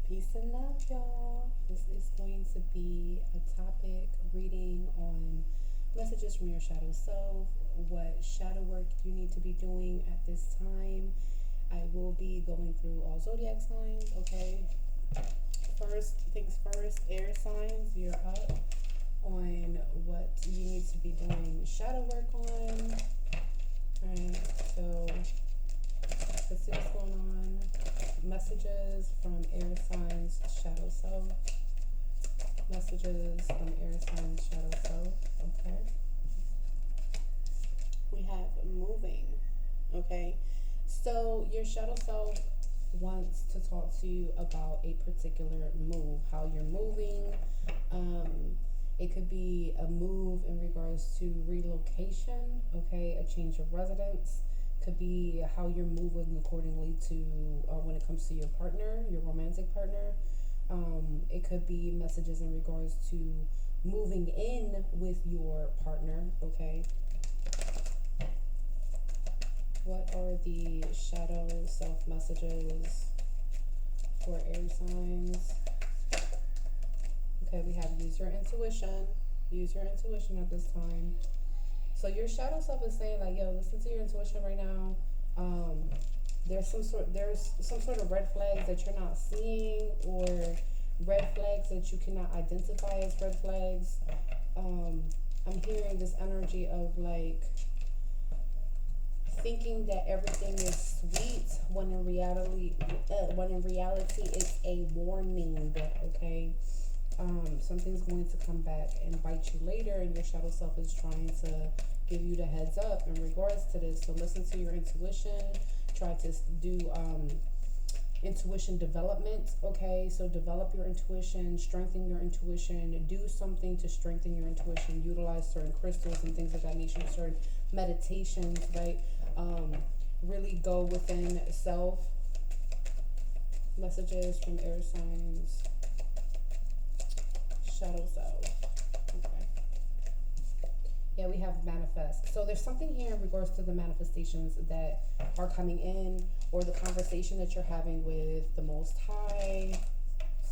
Peace and love, y'all. This is going to be a topic reading on messages from your shadow self, what shadow work you need to be doing at this time. I will be going through all zodiac signs, okay? First things first, air signs, you're up on what you need to be doing shadow work on. Alright, so let's see what's going on. Messages from air signs, shadow self. Messages from air signs, shadow self. Okay. We have moving. Okay. So your shadow self wants to talk to you about a particular move, how you're moving. It could be a move in regards to relocation, okay, a change of residence. Could be how you're moving accordingly to when it comes to your partner, your romantic partner. It could be messages in regards to moving in with your partner, okay. What are the shadow self messages for air signs? Okay, we have use your intuition. Use your intuition at this time. So your shadow self is saying like, yo, listen to your intuition right now. There's some sort of red flags that you're not seeing, or red flags that you cannot identify as red flags. I'm hearing this energy of like thinking that everything is sweet when in reality it's a warning, okay? Something's going to come back and bite you later, and your shadow self is trying to give you the heads up in regards to this. So listen to your intuition. Try to do intuition development, okay? So develop your intuition, strengthen your intuition, do something to strengthen your intuition, utilize certain crystals and things of that nature, certain meditations, right? Really go within self. Messages from air signs, shadow self. Okay. Yeah, we have manifest. So there's something here in regards to the manifestations that are coming in, or the conversation that you're having with the Most High,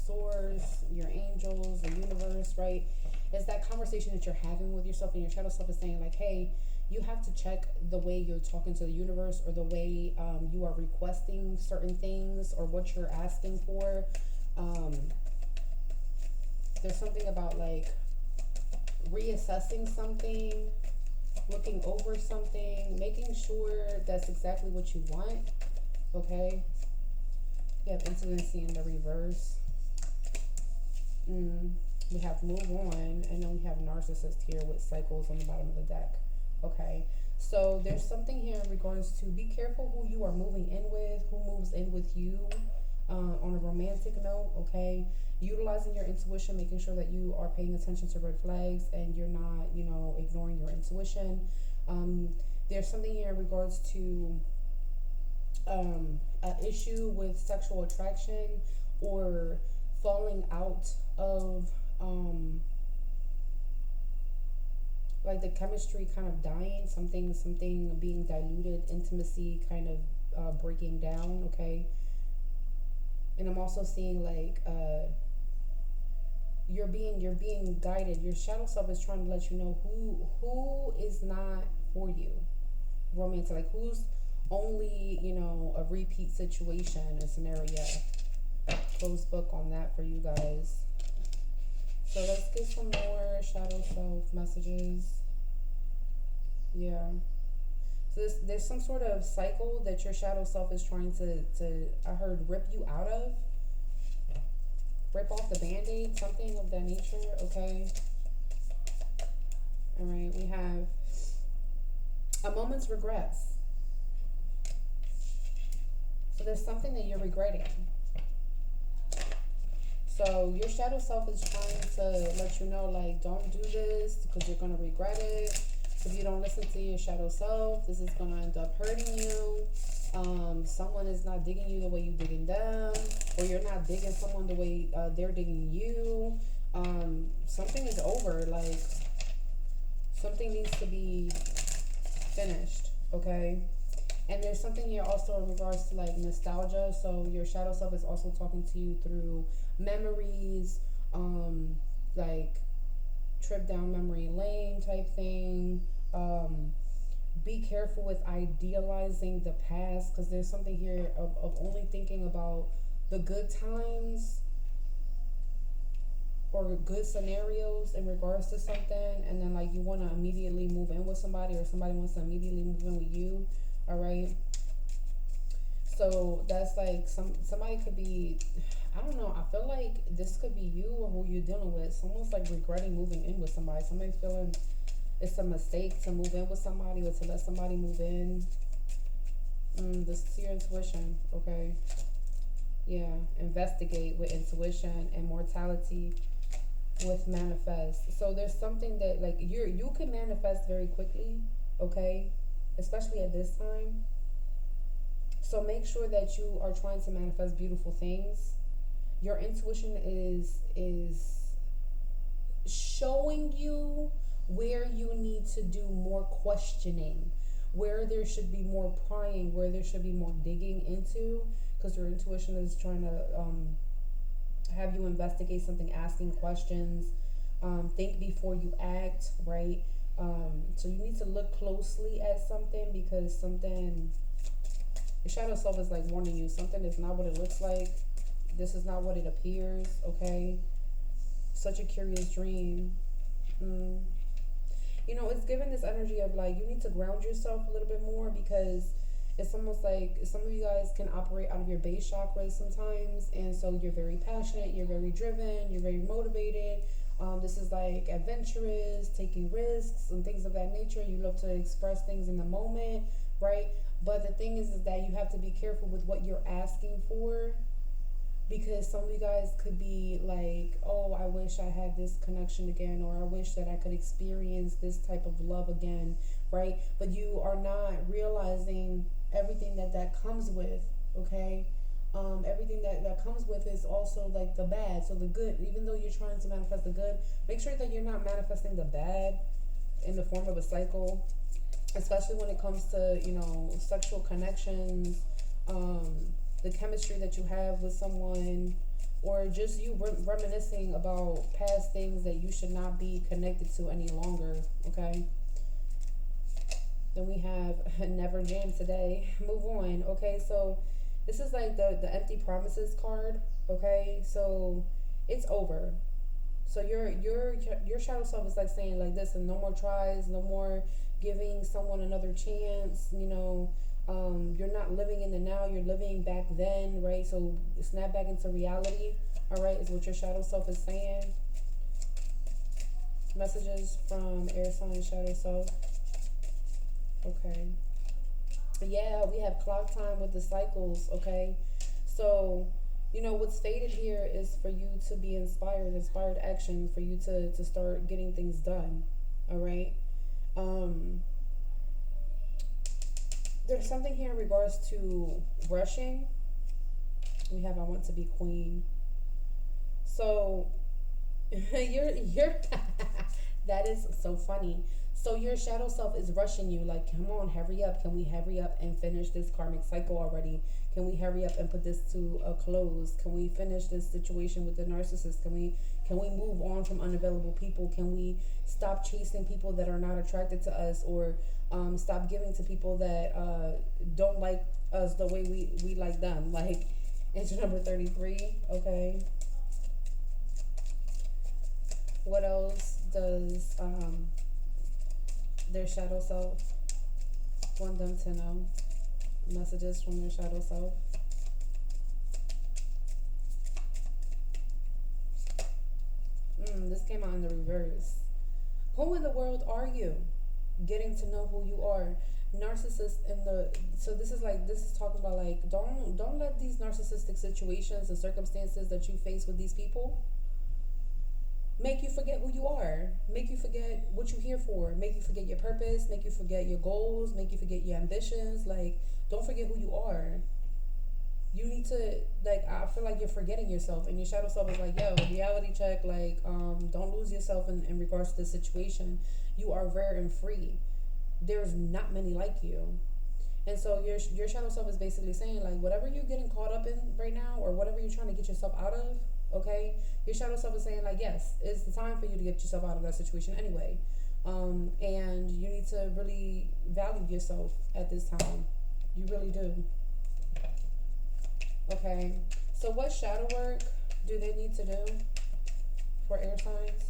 Source, your angels, the universe, right? It's that conversation that you're having with yourself, and your shadow self is saying like, hey, you have to check the way you're talking to the universe, or the way you are requesting certain things, or what you're asking for. There's something about like reassessing something, looking over something, making sure that's exactly what you want, okay? We have intimacy in the reverse. We have move on, and then we have narcissist here with cycles on the bottom of the deck, okay? So there's something here in regards to be careful who you are moving in with, who moves in with you on a romantic note, okay? Utilizing your intuition, making sure that you are paying attention to red flags and you're not, ignoring your intuition. There's something here in regards to an issue with sexual attraction, or falling out of like the chemistry kind of dying, something being diluted, intimacy kind of breaking down, okay? And I'm also seeing like you're being guided. Your shadow self is trying to let you know who is not for you. Romantic, like who's only, a repeat situation, a scenario. Closed book on that for you guys. So let's get some more shadow self messages. Yeah. So there's some sort of cycle that your shadow self is trying to I heard, rip you out of. Rip off the band-aid, something of that nature, okay? All right, we have a moment's regrets. So there's something that you're regretting. So your shadow self is trying to let you know, like, don't do this because you're going to regret it. If you don't listen to your shadow self, this is going to end up hurting you. Someone is not digging you the way you're digging them, or you're not digging someone the way they're digging you. Something is over, like something needs to be finished, okay? And there's something here also in regards to like nostalgia. So your shadow self is also talking to you through memories, like trip down memory lane type thing. Be careful with idealizing the past, because there's something here of only thinking about the good times or good scenarios in regards to something, and then like you want to immediately move in with somebody, or somebody wants to immediately move in with you. All right. So that's like somebody could be, I don't know, I feel like this could be you or who you're dealing with. Someone's like regretting moving in with somebody. Somebody's feeling it's a mistake to move in with somebody or to let somebody move in. This is your intuition, okay? Yeah, investigate with intuition, and mortality with manifest. So there's something that like you can manifest very quickly, okay? Especially at this time. So make sure that you are trying to manifest beautiful things. Your intuition is showing you where you need to do more questioning, where there should be more prying, where there should be more digging into, because your intuition is trying to have you investigate something, asking questions, think before you act, right? So you need to look closely at something, because something, your shadow self is like warning you, something is not what it looks like. This is not what it appears, okay? Such a curious dream. You know, it's given this energy of like you need to ground yourself a little bit more, because it's almost like some of you guys can operate out of your base chakras sometimes, and so you're very passionate, you're very driven, you're very motivated. This is like adventurous, taking risks and things of that nature. You love to express things in the moment, right? But the thing is that you have to be careful with what you're asking for, because some of you guys could be like, oh, I wish I had this connection again, or I wish that I could experience this type of love again, right? But you are not realizing everything that comes with, okay? Everything that comes with is also like the bad. So the good, even though you're trying to manifest the good, make sure that you're not manifesting the bad in the form of a cycle, especially when it comes to, you know, sexual connections, the chemistry that you have with someone, or just you reminiscing about past things that you should not be connected to any longer, okay? Then we have never jam today. Move on, okay? So this is like the empty promises card, okay? So it's over. So your shadow self is like saying like this, and no more tries, no more giving someone another chance, you know. You're not living in the now, you're living back then, right? So snap back into reality, all right, is what your shadow self is saying. Messages from air sign shadow self. Okay. Yeah, we have clock time with the cycles, okay? So, you know, what's stated here is for you to be inspired action, for you to start getting things done, all right? There's something here in regards to rushing. We have I want to be queen. So you're that is so funny. So your shadow self is rushing you like, come on, hurry up. Can we hurry up and finish this karmic cycle already? Can we hurry up and put this to a close? Can we finish this situation with the narcissist? Can we move on from unavailable people? Can we stop chasing people that are not attracted to us, or stop giving to people that don't like us the way we like them? Like, answer number 33, okay? What else does their shadow self want them to know? Messages from their shadow self. This came out in the reverse. Who in the world are you? Getting to know who you are. Narcissist in the, so this is talking about like, don't let these narcissistic situations and circumstances that you face with these people make you forget who you are, make you forget what you're here for, make you forget your purpose, make you forget your goals, make you forget your ambitions. Like, don't forget who you are. You need to, like, I feel like you're forgetting yourself, and your shadow self is like, yo, reality check, like, don't lose yourself in regards to the situation. You are rare and free. There's not many like you. And so your shadow self is basically saying like whatever you're getting caught up in right now, or whatever you're trying to get yourself out of, okay, your shadow self is saying like yes, it's the time for you to get yourself out of that situation anyway. And you need to really value yourself at this time. You really do. Okay. So what shadow work do they need to do for air signs?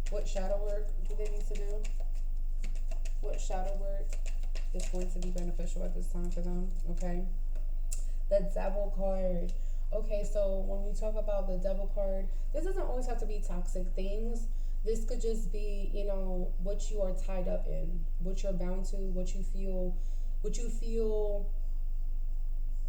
What shadow work do they need to do? What shadow work is going to be beneficial at this time for them? Okay. The Devil card. Okay, so when we talk about the Devil card, this doesn't always have to be toxic things. This could just be, you know, what you are tied up in, what you're bound to, what you feel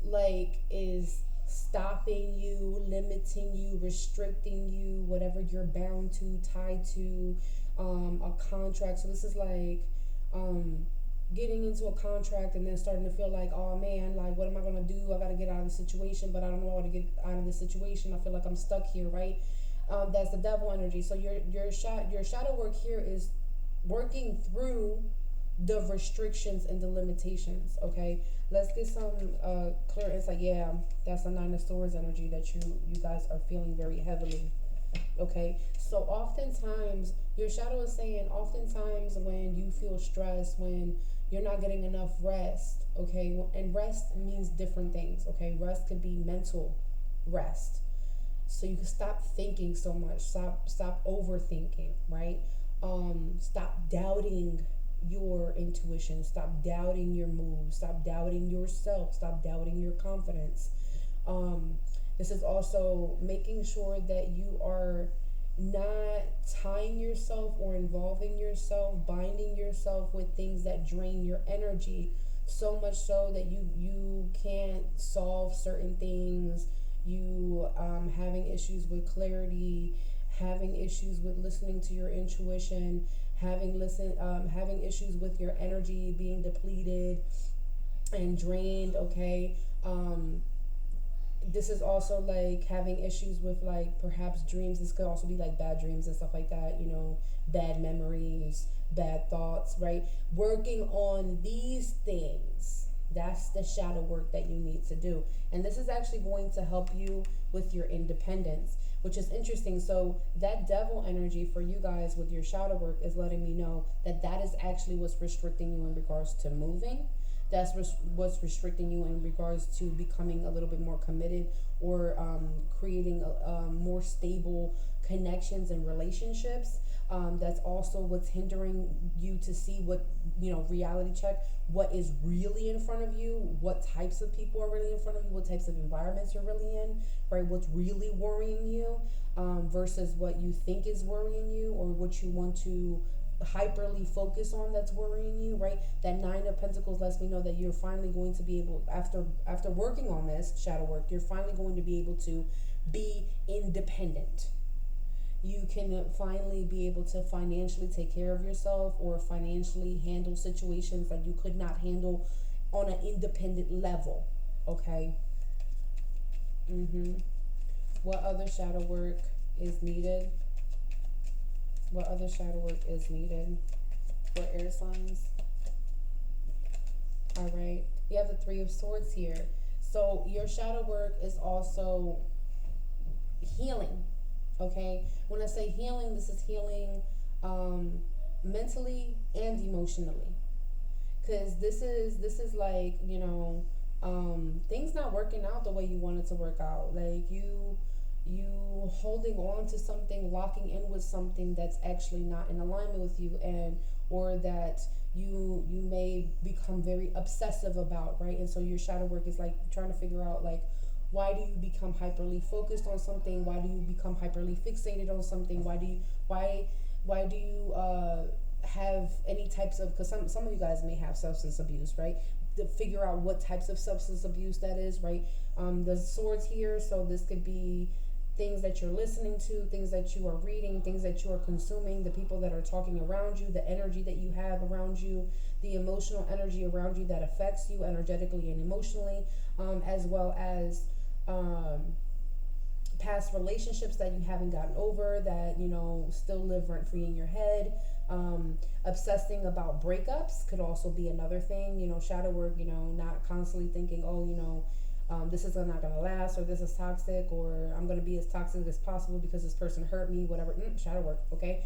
like is stopping you, limiting you, restricting you, whatever you're bound to, tied to, a contract. So this is like getting into a contract and then starting to feel like, oh man, like what am I gonna do? I gotta get out of the situation, but I don't know how to get out of the situation. I feel like I'm stuck here, right? That's the Devil energy. So your shadow work here is working through the restrictions and the limitations. Okay, let's get some clear insight. Yeah, that's the Nine of Swords energy that you guys are feeling very heavily. Okay, so oftentimes your shadow is saying, oftentimes when you feel stressed, when you're not getting enough rest, okay, and rest means different things. Okay, rest could be mental rest, so you can stop thinking so much, stop overthinking, right? Stop doubting your intuition, stop doubting your moves, stop doubting yourself, stop doubting your confidence. This is also making sure that you are not tying yourself or involving yourself, binding yourself with things that drain your energy, so much so that you can't solve certain things. You having issues with clarity, having issues with listening to your intuition, having issues with your energy being depleted and drained. Okay, this is also like having issues with like perhaps dreams. This could also be like bad dreams and stuff like that, you know, bad memories, bad thoughts, right? Working on these things, that's the shadow work that you need to do. And this is actually going to help you with your independence, which is interesting. So that Devil energy for you guys with your shadow work is letting me know that that is actually what's restricting you in regards to moving. That's what's restricting you in regards to becoming a little bit more committed, or creating more stable connections and relationships. That's also what's hindering you to see what, you know, reality check what is really in front of you, what types of people are really in front of you, what types of environments you're really in, right? What's really worrying you, versus what you think is worrying you, or what you want to hyperly focus on that's worrying you, right? That Nine of Pentacles lets me know that you're finally going to be able, after working on this shadow work, you're finally going to be able to be independent. You can finally be able to financially take care of yourself, or financially handle situations that you could not handle on an independent level. Okay. What other shadow work is needed? What other shadow work is needed for air signs? All right. You have the Three of Swords here. So your shadow work is also healing. Okay. When I say healing, this is healing mentally and emotionally. Because this is like, you know, things not working out the way you want it to work out. Like you holding on to something, locking in with something that's actually not in alignment with you, and or that you may become very obsessive about, right? And so your shadow work is like trying to figure out, like, why do you become hyperly focused on something? Why do you become hyperly fixated on something? Why do you have any types of, because some of you guys may have substance abuse, right? To figure out what types of substance abuse that is, right? The swords here, so this could be things that you're listening to, things that you are reading, things that you are consuming, the people that are talking around you, the energy that you have around you, the emotional energy around you that affects you energetically and emotionally, as well as past relationships that you haven't gotten over, that, you know, still live rent free in your head. Obsessing about breakups could also be another thing. Shadow work, not constantly thinking, oh, this is not going to last, or this is toxic, or I'm going to be as toxic as possible because this person hurt me, whatever. Shadow work, okay?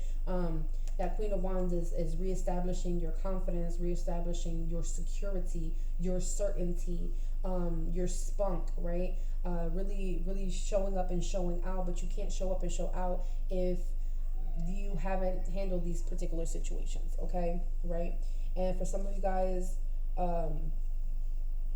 That Queen of Wands is reestablishing your confidence, reestablishing your security, your certainty, your spunk, right? Really, really showing up and showing out, but you can't show up and show out if you haven't handled these particular situations, okay? Right? And for some of you guys,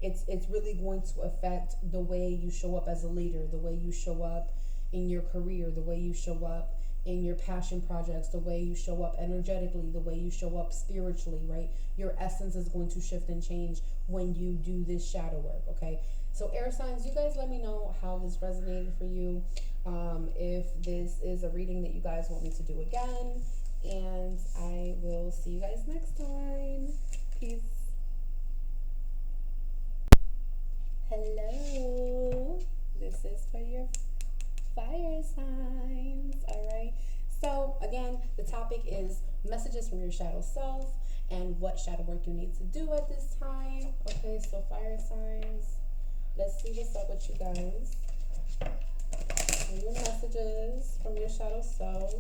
it's really going to affect the way you show up as a leader, the way you show up in your career, the way you show up in your passion projects, the way you show up energetically, the way you show up spiritually, right? Your essence is going to shift and change when you do this shadow work, okay? So air signs, you guys let me know how this resonated for you. If this is a reading that you guys want me to do again, and I will see you guys next time. Peace. Hello, this is for your fire signs. All right, so again, the topic is messages from your shadow self and what shadow work you need to do at this time. Okay, so fire signs, let's see what's up with you guys. Your messages from your shadow self.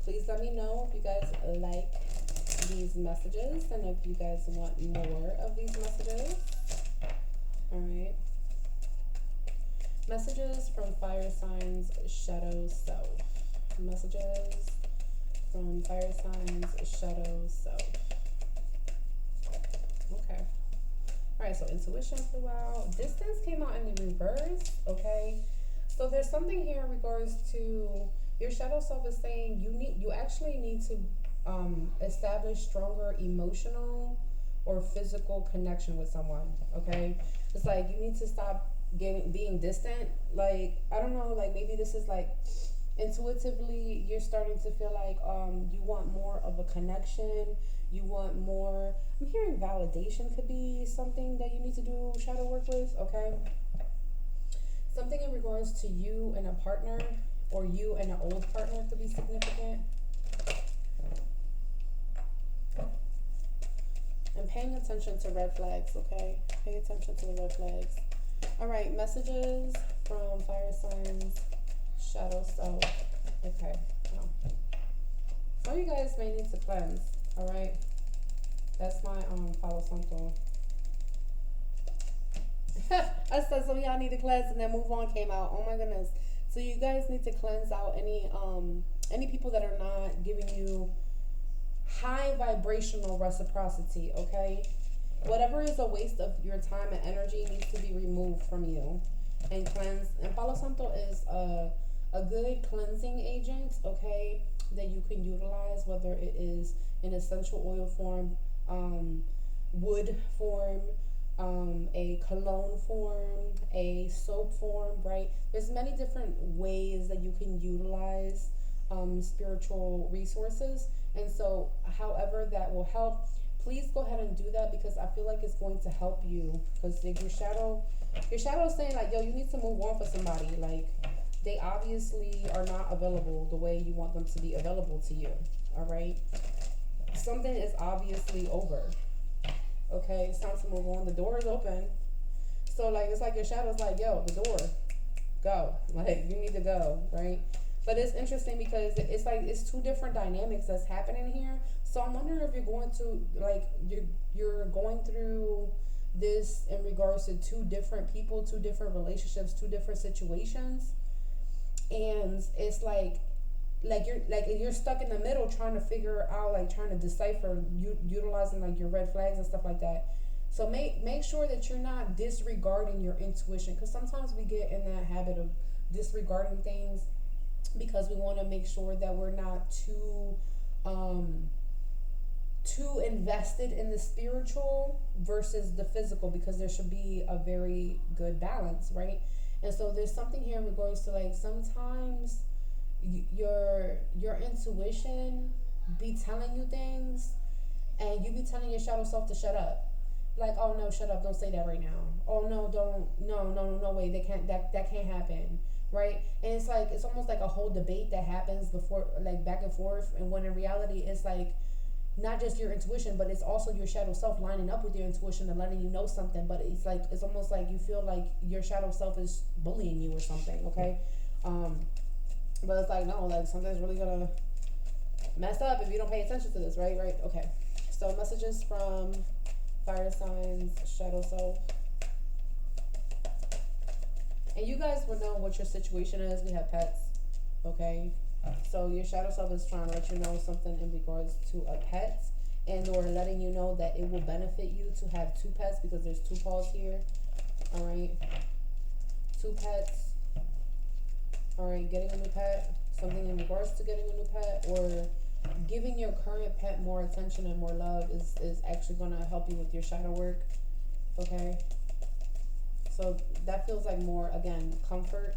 Please let me know if you guys like these messages and if you guys want more of these messages. All right. Messages from fire signs shadow self. Messages from fire signs shadow self. Okay. All right, so intuition flew out. Distance came out in the reverse, okay? So there's something here in regards to your shadow self is saying you actually need to establish stronger emotional or physical connection with someone, okay? It's like you need to stop being distant. Like, I don't know, like maybe this is like intuitively you're starting to feel like you want more of a connection. You want more. I'm hearing validation could be something that you need to do shadow work with, okay? Something in regards to you and a partner or you and an old partner could be significant. And paying attention to red flags, okay? Pay attention to the red flags. All right, messages from fire signs, shadow self. Okay, now, some of you guys may need to cleanse, all right? That's my Palo Santo. I said some of y'all need to cleanse, and then move on came out. Oh my goodness. So you guys need to cleanse out any people that are not giving you high vibrational reciprocity, okay? Whatever is a waste of your time and energy needs to be removed from you and cleanse. And Palo Santo is a good cleansing agent, okay, that you can utilize, whether it is in essential oil form, wood form, a cologne form, a soap form, right? There's many different ways that you can utilize spiritual resources. And so however that will help, please go ahead and do that, because I feel like it's going to help you. Because like your shadow is saying like, yo, you need to move on for somebody. Like, they obviously are not available the way you want them to be available to you. All right. Something is obviously over. Okay, it's time to move on. The door is open. So like, it's like your shadow's like, yo, the door, go. Like, you need to go, right? But it's interesting because it's like, it's two different dynamics that's happening here. So I'm wondering if you're going to, like, you're going through this in regards to two different people, two different relationships, two different situations. And it's like you're stuck in the middle trying to figure out, like, trying to decipher, utilizing like your red flags and stuff like that. So make sure that you're not disregarding your intuition, because sometimes we get in that habit of disregarding things because we want to make sure that we're not too invested in the spiritual versus the physical, because there should be a very good balance, right? And so there's something here in regards to, like, sometimes your intuition be telling you things and you be telling your shadow self to shut up. Like, oh no, shut up, don't say that right now. Oh no, don't, no way, they can't, that can't happen, right? And it's like, it's almost like a whole debate that happens before, like back and forth, and when in reality it's like not just your intuition, but it's also your shadow self lining up with your intuition and letting you know something. But it's like, it's almost like you feel like your shadow self is bullying you or something, okay? um but it's like, no, like something's really gonna mess up if you don't pay attention to this, right? Right, okay. So messages from fire signs, shadow self. And you guys will know what your situation is. We have pets, okay? So your shadow self is trying to let you know something in regards to a pet, and or letting you know that it will benefit you to have two pets, because there's two paws here. All right, two pets. All right, getting a new pet, something in regards to getting a new pet, or giving your current pet more attention and more love is actually going to help you with your shadow work, okay? So that feels like more, again, comfort,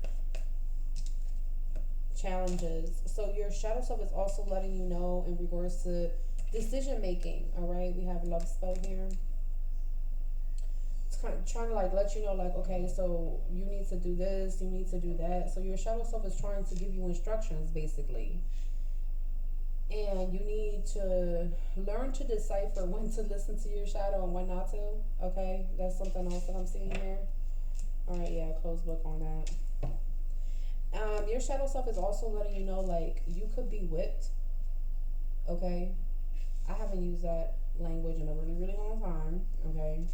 challenges. So your shadow self is also letting you know in regards to decision making, all right? We have love spell here. It's kind of trying to like let you know, like, okay, so you need to do this, you need to do that. So your shadow self is trying to give you instructions, basically. And you need to learn to decipher when to listen to your shadow and when not to, okay? That's something else that I'm seeing here. All right, yeah, close book on that. Your shadow self is also letting you know, like, you could be whipped, okay? I haven't used that language in a really, really long time, okay?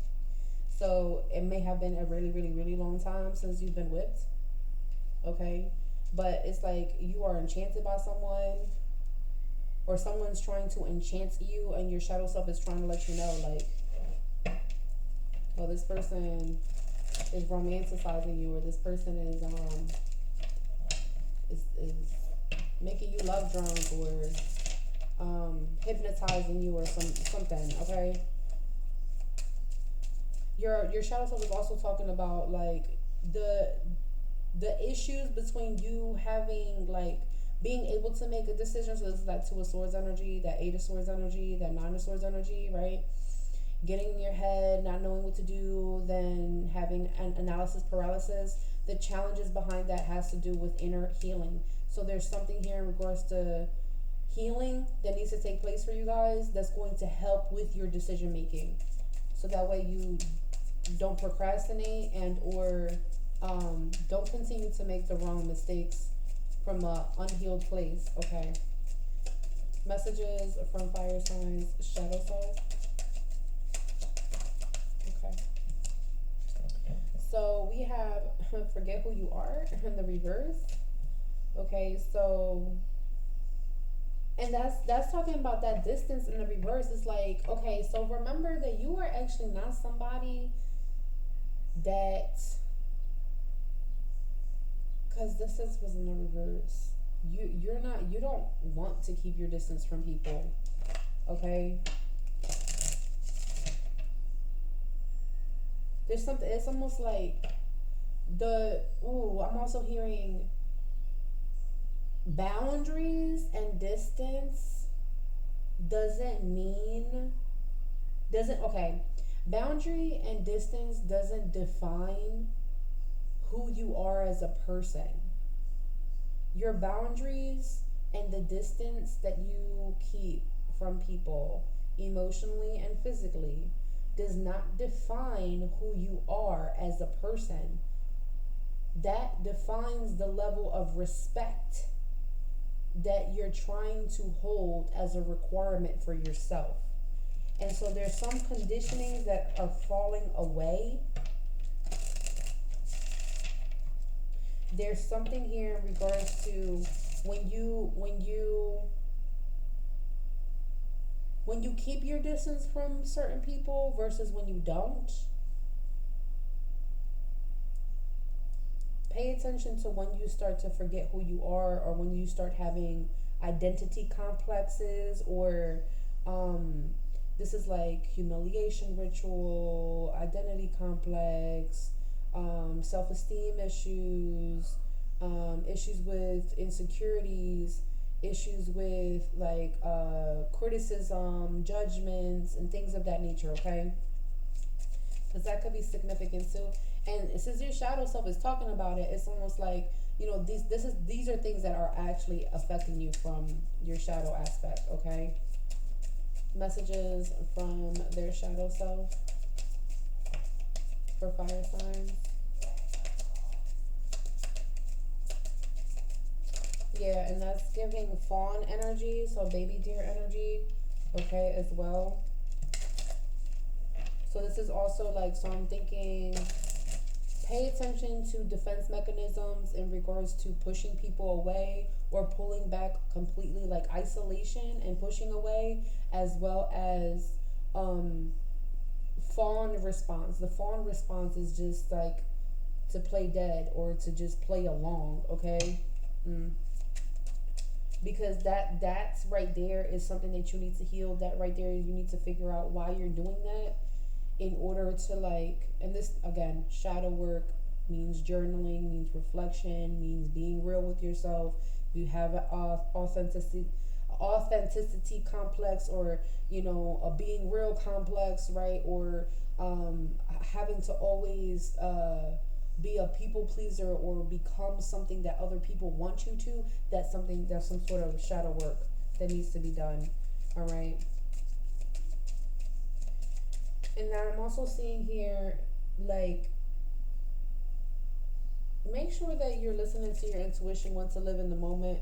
So it may have been a really, really, really long time since you've been whipped, okay? But it's like you are enchanted by someone, or someone's trying to enchant you, and your shadow self is trying to let you know, like, well, this person is romanticizing you, or this person is making you love drunk, or hypnotizing you, or something, okay? Your shadow self is also talking about like the issues between you having, like, being able to make a decision. So this is that Two of Swords energy, that Eight of Swords energy, that Nine of Swords energy, right? Getting in your head, not knowing what to do, then having an analysis paralysis. The challenges behind that has to do with inner healing. So there's something here in regards to healing that needs to take place for you guys that's going to help with your decision making. So that way you don't procrastinate and or don't continue to make the wrong mistakes from a unhealed place, okay? Messages from fire signs, shadow self. Okay. So we have forget who you are in the reverse. Okay, so, and that's talking about that distance in the reverse. It's like, okay, so remember that you are actually not somebody that, because distance was in the reverse. You don't want to keep your distance from people, okay? There's something, it's almost like I'm also hearing boundaries and distance okay, boundary and distance doesn't define who you are as a person. Your boundaries and the distance that you keep from people emotionally and physically does not define who you are as a person. That defines the level of respect that you're trying to hold as a requirement for yourself. And so there's some conditionings that are falling away. There's something here in regards to when you keep your distance from certain people versus when you don't. Pay attention to when you start to forget who you are, or when you start having identity complexes, or this is like humiliation ritual, identity complex, self-esteem issues, issues with insecurities, issues with like criticism, judgments, and things of that nature, okay? because that could be significant too. And since your shadow self is talking about it, it's almost like, you know, these are things that are actually affecting you from your shadow aspect. Okay, messages from their shadow self for fire signs. Yeah, and that's giving fawn energy, so baby deer energy, okay, as well. So this is also like, so I'm thinking, pay attention to defense mechanisms in regards to pushing people away or pulling back completely, like isolation and pushing away, as well as fawn response. The fawn response is just like to play dead or to just play along, okay? Because that's right there is something that you need to heal. That right there, you need to figure out why you're doing that in order to, like, and this again, shadow work means journaling, means reflection, means being real with yourself. You have an authenticity complex, or, you know, a being real complex, right? Or having to always be a people pleaser or become something that other people want you to. That's something, that's some sort of shadow work that needs to be done. All right. And now I'm also seeing here, like, make sure that you're listening to your intuition when to live in the moment.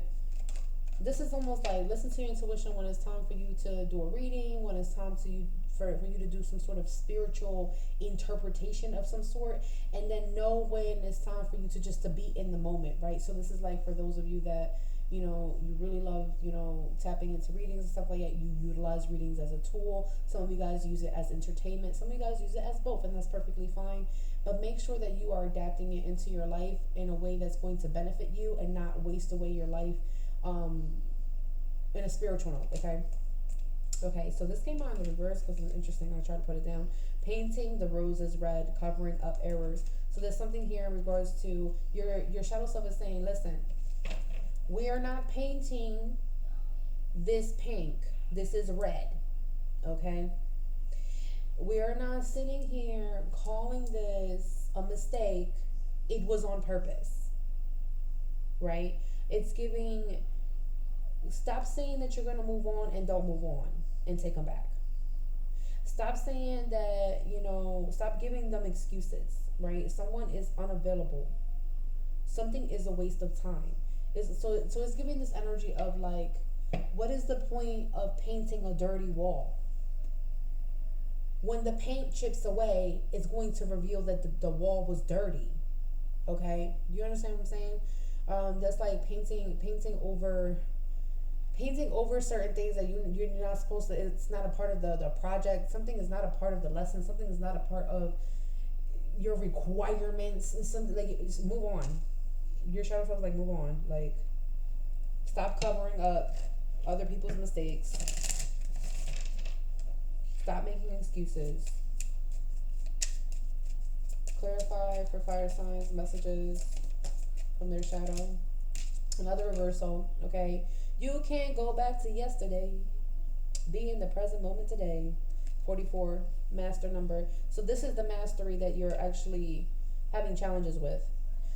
This is almost like, listen to your intuition when it's time for you to do a reading, when it's time to you for you to do some sort of spiritual interpretation of some sort, and then know when it's time for you to just to be in the moment, right? So this is like for those of you that, you know, you really love, you know, tapping into readings and stuff like that. You utilize readings as a tool. Some of you guys use it as entertainment. Some of you guys use it as both, and that's perfectly fine. But make sure that you are adapting it into your life in a way that's going to benefit you and not waste away your life in a spiritual note, okay? Okay, so this came out in the reverse because it's interesting. I tried to put it down. Painting the roses red, covering up errors. So there's something here in regards to your shadow self is saying, listen, we are not painting this pink. This is red, okay? We are not sitting here calling this a mistake. It was on purpose, right? It's giving, stop saying that you're going to move on and don't move on and take them back. Stop saying that, you know, stop giving them excuses, right? Someone is unavailable. Something is a waste of time. So it's giving this energy of like, what is the point of painting a dirty wall? When the paint chips away, it's going to reveal that the wall was dirty. Okay? You understand what I'm saying? That's like painting over certain things that you're not supposed to. It's not a part of the project. Something is not a part of the lesson. Something is not a part of your requirements. Something like, just move on. Your shadow self is like, move on. Like, stop covering up other people's mistakes. Stop making excuses. Clarify for fire signs messages from their shadow. Another reversal, okay? You can't go back to yesterday. Be in the present moment today. 44, master number. So this is the mastery that you're actually having challenges with.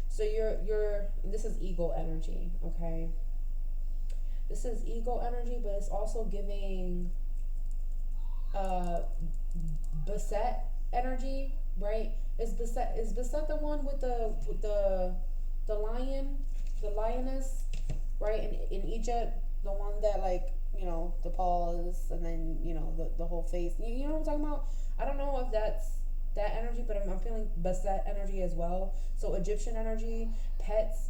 So this is ego energy, okay? This is ego energy, but it's also giving beset energy, right? Is beset the one with the lion, the lioness, right? In Egypt, the one that, like, you know, the paws and then, you know, the whole face. You know what I'm talking about? I don't know if that's that energy, but I'm feeling beset energy as well. So Egyptian energy, pets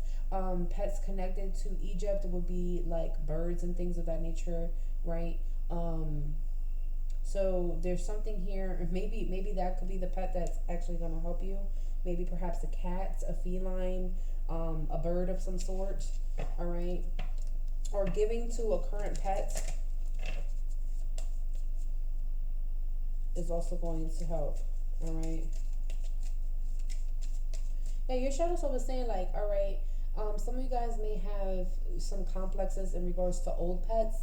connected to Egypt would be like birds and things of that nature, right? So there's something here. Maybe that could be the pet that's actually going to help you. Maybe perhaps a cat, a feline, a bird of some sort. All right, or giving to a current pet is also going to help. All right. Now your shadow self is saying, like, all right, some of you guys may have some complexes in regards to old pets,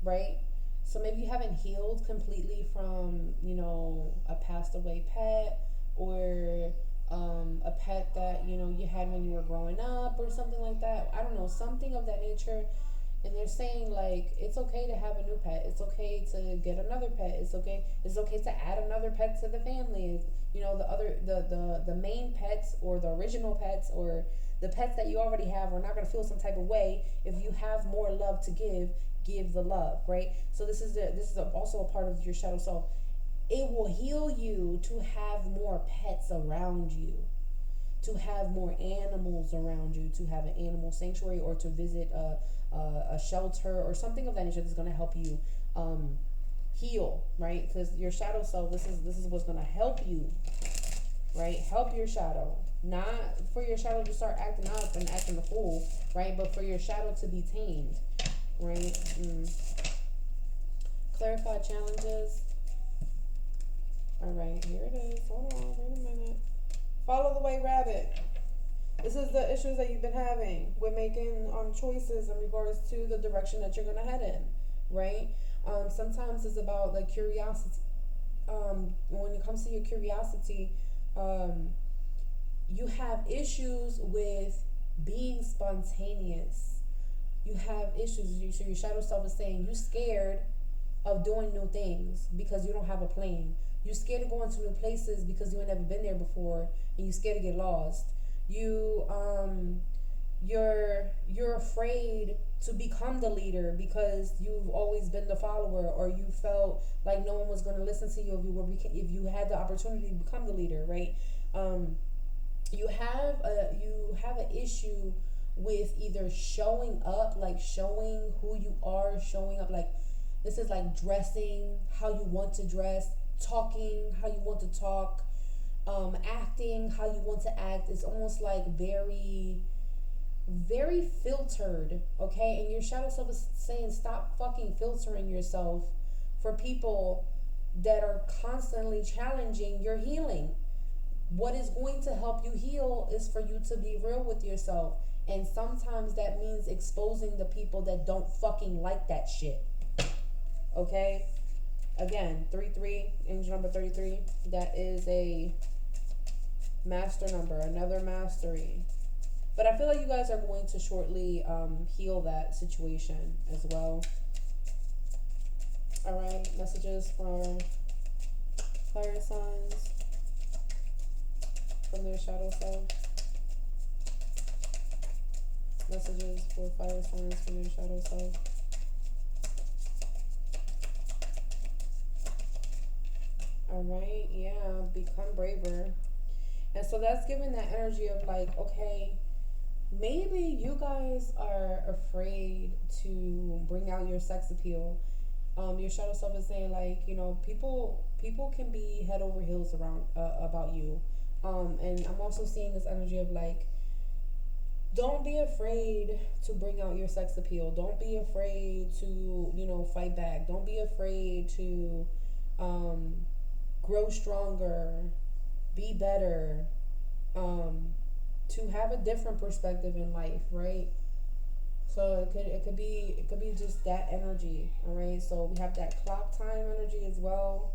right? So maybe you haven't healed completely from, you know, a passed away pet, or a pet that, you know, you had when you were growing up or something like that. I don't know, something of that nature. And they're saying like it's okay to have a new pet. It's okay to get another pet. It's okay. It's okay to add another pet to the family. You know, the main pets, or the original pets, or the pets that you already have are not gonna feel some type of way if you have more love to give. Give the love, right? So this is also a part of your shadow self. It will heal you to have more pets around you, to have more animals around you, to have an animal sanctuary, or to visit a shelter or something of that nature that's going to help you heal, right? Because your shadow self, this is what's going to help you, right? Help your shadow, not for your shadow to start acting up and acting a fool, right? But for your shadow to be tamed, right? Clarify challenges. All right, here it is. Hold on, wait a minute. Follow the white rabbit. This is the issues that you've been having with making choices in regards to the direction that you're gonna head in, right? Sometimes it's about like curiosity. When it comes to your curiosity, you have issues with being spontaneous. You have issues. So your shadow self is saying you scared of doing new things because you don't have a plan. You're scared of going to new places because you ain't never been there before, and you're scared to get lost. You're afraid to become the leader because you've always been the follower, or you felt like no one was going to listen to you if you had the opportunity to become the leader, right? You have an issue with either showing up, like showing who you are, showing up like this is like dressing how you want to dress, talking how you want to talk, acting how you want to act. It's almost like very, very filtered, okay? And your shadow self is saying stop fucking filtering yourself for people that are constantly challenging your healing. What is going to help you heal is for you to be real with yourself. And sometimes that means exposing the people that don't fucking like that shit. Okay? Again, 33, angel number 33. That is a master number, another mastery. But I feel like you guys are going to shortly heal that situation as well. Alright, messages for fire signs from their shadow self. Messages for fire signs from their shadow self. Alright, yeah, become braver. And so that's giving that energy of like, okay, maybe you guys are afraid to bring out your sex appeal. Your shadow self is saying like, you know, people can be head over heels around about you. And I'm also seeing this energy of like, don't be afraid to bring out your sex appeal. Don't be afraid to, you know, fight back. Don't be afraid to grow stronger, be better, to have a different perspective in life, right? So it could be just that energy, all right? So we have that clock time energy as well.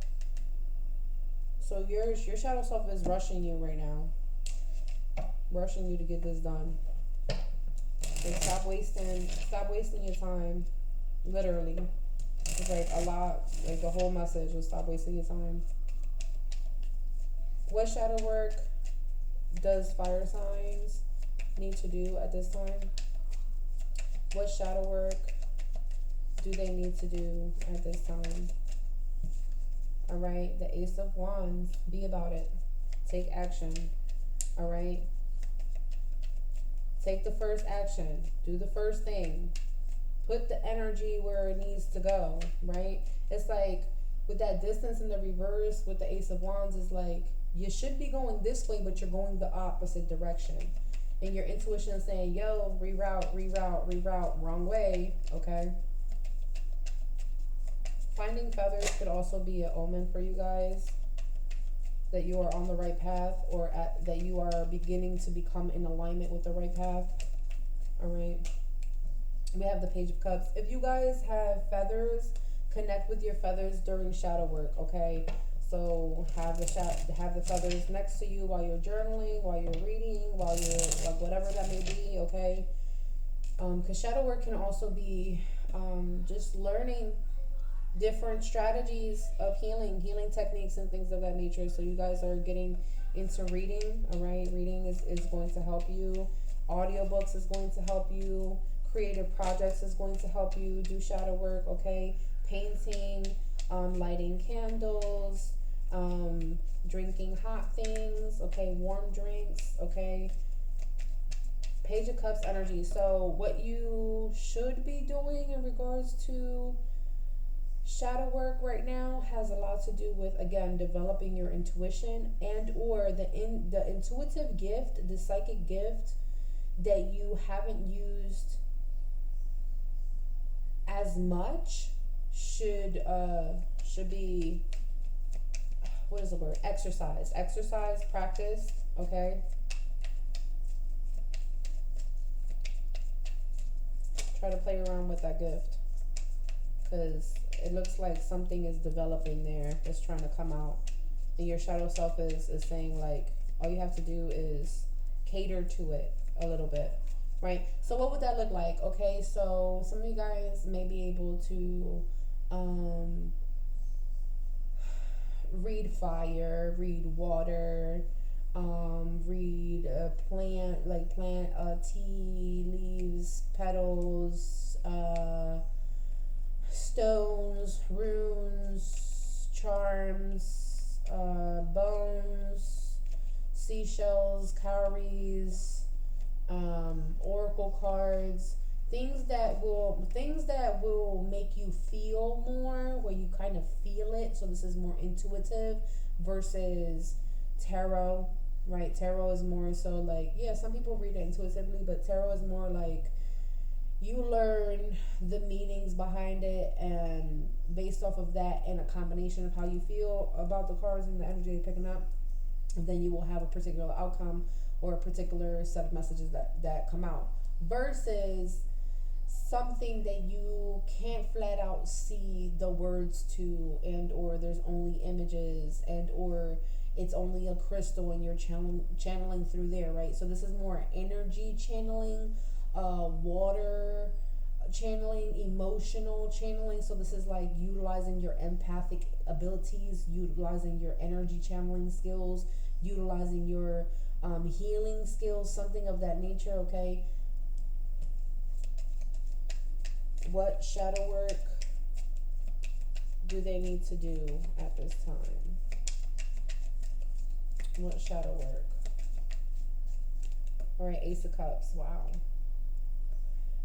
So your shadow self is rushing you right now, rushing you to get this done. Like stop wasting your time. Literally, it's like a lot. Like the whole message was stop wasting your time. What shadow work does fire signs need to do at this time? What shadow work do they need to do at this time? All right, the Ace of Wands, be about it. Take action, all right? Take the first action. Do the first thing. Put the energy where it needs to go, right? It's like with that distance in the reverse with the Ace of Wands is like, you should be going this way, but you're going the opposite direction. And your intuition is saying, yo, reroute, wrong way, okay? Finding feathers could also be an omen for you guys that you are on the right path, or that you are beginning to become in alignment with the right path. All right. We have the Page of Cups. If you guys have feathers Connect with your feathers during shadow work, okay? So have the feathers next to you while you're journaling, while you're reading, while you're like whatever that may be, okay? Because shadow work can also be just learning different strategies of healing techniques and things of that nature. So you guys are getting into reading, all right? Reading is going to help you. Audiobooks is going to help you. Creative projects is going to help you do shadow work, okay? Painting, lighting candles, drinking hot things, okay? Warm drinks, okay? Page of Cups energy. So what you should be doing in regards to shadow work right now has a lot to do with, again, developing your intuition and or the intuitive gift, the psychic gift that you haven't used as much should be, what is the word, exercise, practice, okay? Try to play around with that gift, because it looks like something is developing there that's trying to come out, and your shadow self is saying, like, all you have to do is cater to it a little bit, right? So what would that look like? Okay, so some of you guys may be able to read fire, read water, read plant tea leaves, petals, stones, runes, charms, bones, seashells, cowries, oracle cards, things that will make you feel more, where you kind of feel it. So this is more intuitive versus tarot, right? Tarot is more so like, yeah, some people read it intuitively, but tarot is more like you learn the meanings behind it, and based off of that and a combination of how you feel about the cards and the energy you're picking up, then you will have a particular outcome or a particular set of messages that come out, versus something that you can't flat out see the words to, and or there's only images, and or it's only a crystal and you're channeling through there, right? So this is more energy channeling, water channeling, emotional channeling. So this is like utilizing your empathic abilities, utilizing your energy channeling skills, utilizing your healing skills, something of that nature, okay? What shadow work do they need to do at this time? What shadow work? All right, Ace of Cups. Wow.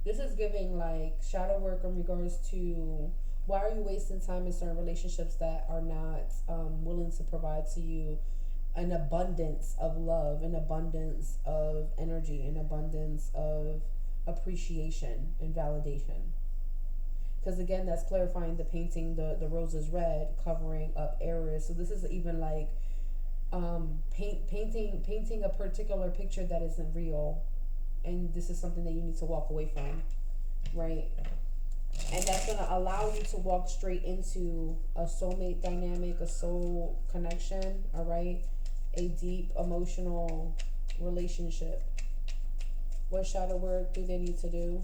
This is giving like shadow work in regards to, why are you wasting time in certain relationships that are not willing to provide to you an abundance of love, an abundance of energy, an abundance of appreciation and validation? Because again, that's clarifying the painting, the roses red, covering up errors. So this is even like painting a particular picture that isn't real, and this is something that you need to walk away from, right? And that's going to allow you to walk straight into a soulmate dynamic, a soul connection, all right? A deep emotional relationship. What shadow work do they need to do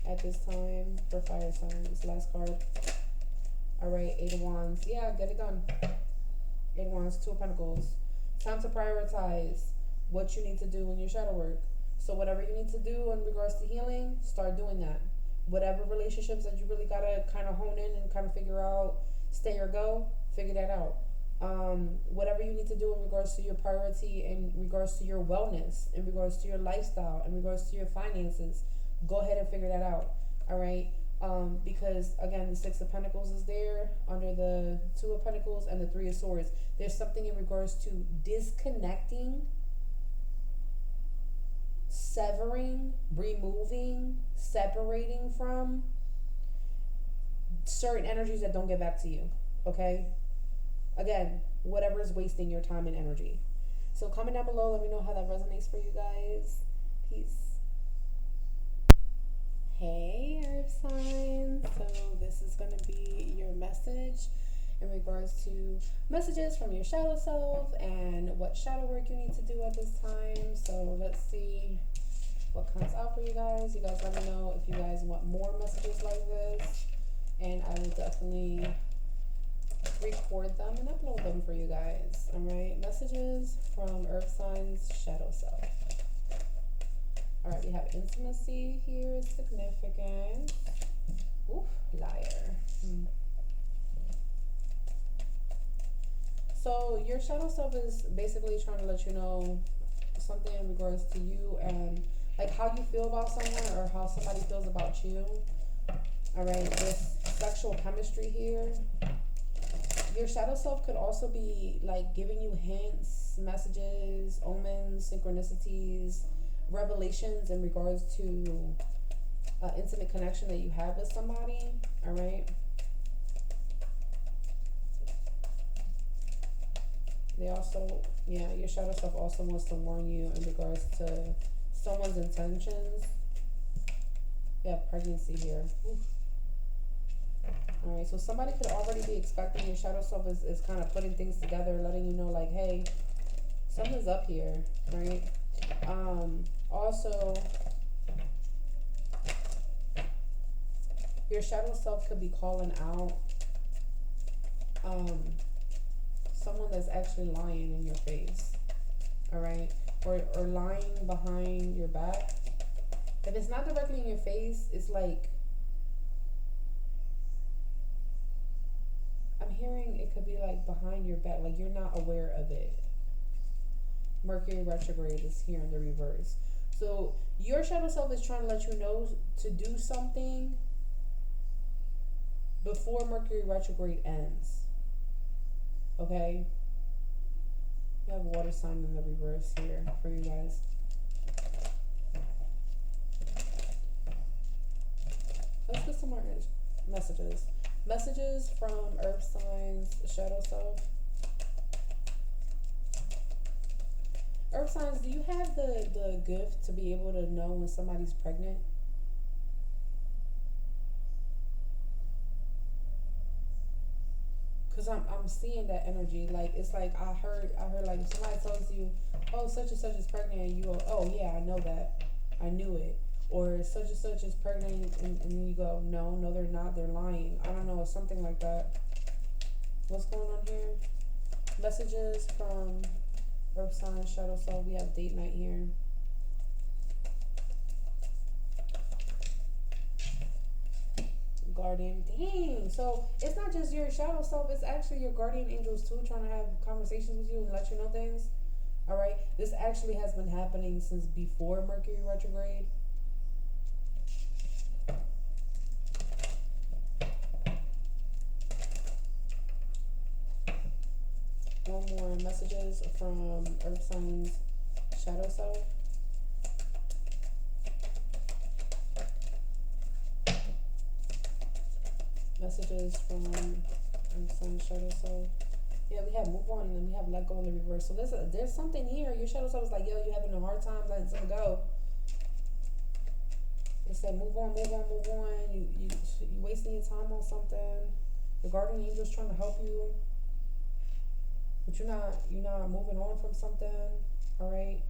at this time for fire signs? Last card. All right, Eight of Wands. Yeah, get it done. Eight of Wands, Two of Pentacles. Time to prioritize what you need to do in your shadow work. So whatever you need to do in regards to healing, start doing that. Whatever relationships that you really gotta kind of hone in and kind of figure out, stay or go, figure that out. Whatever you need to do in regards to your priority, in regards to your wellness, in regards to your lifestyle, in regards to your finances, go ahead and figure that out. All right. Because again, the Six of Pentacles is there under the Two of Pentacles and the Three of Swords. There's something in regards to disconnecting, severing, removing, separating from certain energies that don't get back to you. Okay? Again, whatever is wasting your time and energy. So comment down below, let me know how that resonates for you guys. Peace. Hey, Earth signs. So this going to be your message in regards to messages from your shadow self and what shadow work you need to do at this time. So let's see what comes out for you guys. You guys let me know if you guys want more messages like this, and I will definitely record them and upload them for you guys. All right, messages from Earth signs shadow self. All right, we have intimacy here is significant. Oof, liar. So your shadow self is basically trying to let you know something in regards to you and like how you feel about someone or how somebody feels about you. All right, this sexual chemistry here. Your shadow self could also be like giving you hints, messages, omens, synchronicities, revelations in regards to an intimate connection that you have with somebody. All right. They also, yeah, your shadow self also wants to warn you in regards to someone's intentions. Yeah, pregnancy here. Oof. All right, so somebody could already be expecting. Your shadow self is kind of putting things together, letting you know like, hey, something's up here, right? Also, your shadow self could be calling out someone that's actually lying in your face, all right? Or lying behind your back. If it's not directly in your face, it's like, I'm hearing it could be like behind your back, like you're not aware of it. Mercury retrograde is here in the reverse. So your shadow self is trying to let you know to do something before Mercury retrograde ends. Okay? You have water sign in the reverse here for you guys. Let's get some more messages. Messages from Earth signs, shadow self. Earth signs, do you have the gift to be able to know when somebody's pregnant? Cause I'm seeing that energy. Like it's like I heard like if somebody tells you, oh, such and such is pregnant, and you go, oh yeah, I know that, I knew it. Or such and such is pregnant, and you go, no, they're not, they're lying. I don't know, something like that. What's going on here? Messages from Earth sign, shadow self. We have date night here. Guardian. Dang. So it's not just your shadow self, it's actually your guardian angels too, trying to have conversations with you and let you know things. All right. This actually has been happening since before Mercury retrograde. One more messages from Earth signs, shadow self. Messages from Earth sign, shadow self. Yeah, we have move on and then we have let go in the reverse. So there's something here. Your shadow self is like, yo, you having a hard time letting something go. It said move on. You wasting your time on something. The guardian angel's trying to help you. But you're not moving on from something, all right?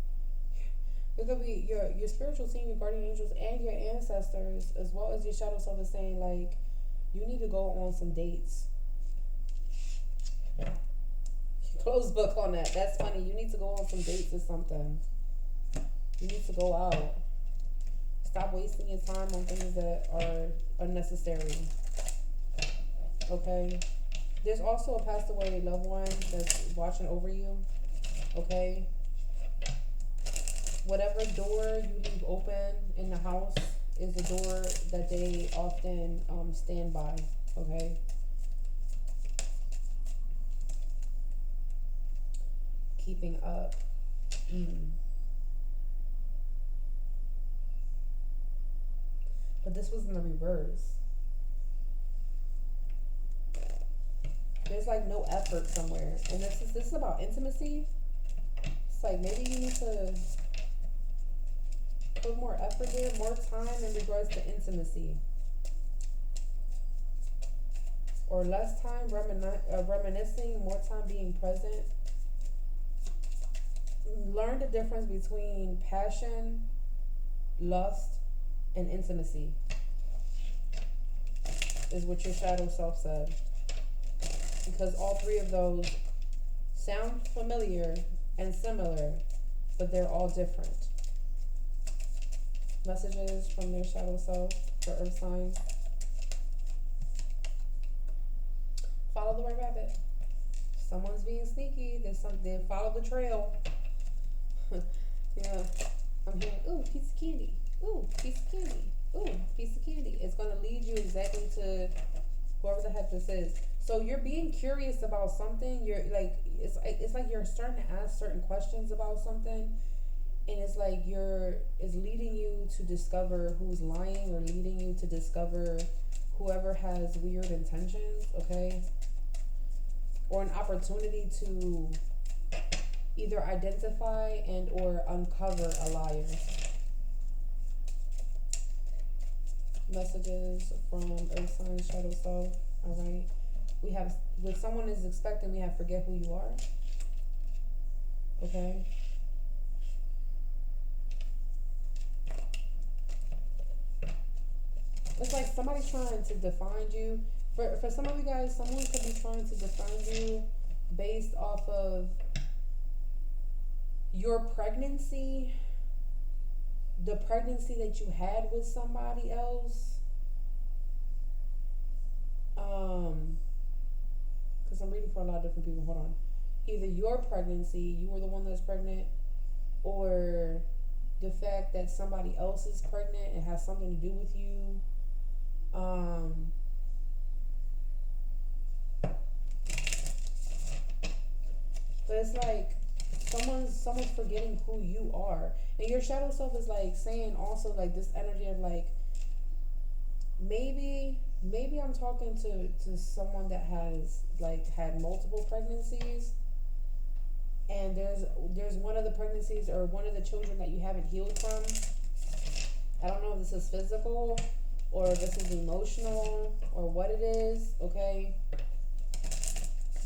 It could be your spiritual team, your guardian angels, and your ancestors, as well as your shadow self is saying, like, you need to go on some dates. Close book on that. That's funny. You need to go on some dates or something. You need to go out. Stop wasting your time on things that are unnecessary. Okay? There's also a passed away loved one that's watching over you, okay? Whatever door you leave open in the house is a door that they often stand by, okay? Keeping up. But this was in the reverse. There's like no effort somewhere. And this is about intimacy. It's like maybe you need to put more effort there, more time in regards to intimacy. or less time reminiscing, more time being present. Learn the difference between passion, lust, and intimacy, is what your shadow self said. Because all three of those sound familiar and similar, but they're all different. Messages from their shadow self for earth signs. Follow the white rabbit. Someone's being sneaky. They follow the trail. Yeah. I'm hearing, ooh, piece of candy. Ooh, piece of candy. Ooh, piece of candy. It's gonna lead you exactly to whoever the heck this is. So you're being curious about something. You're like, it's like you're starting to ask certain questions about something, and it's like it's leading you to discover who's lying, or leading you to discover whoever has weird intentions. Okay, or an opportunity to either identify and or uncover a liar. Messages from earth sign shadow self. All right, we have, when someone is expecting, we have forget who you are. Okay, it's like somebody's trying to define you. For some of you guys, someone could be trying to define you based off of your pregnancy, the pregnancy that you had with somebody else. Because I'm reading for a lot of different people. Hold on. Either your pregnancy, you were the one that's pregnant, or the fact that somebody else is pregnant and has something to do with you. But it's like someone's forgetting who you are, and your shadow self is like saying also like this energy of like maybe I'm talking to someone that has like had multiple pregnancies, and there's one of the pregnancies or one of the children that you haven't healed from. I don't know if this is physical or if this is emotional or what it is. Okay,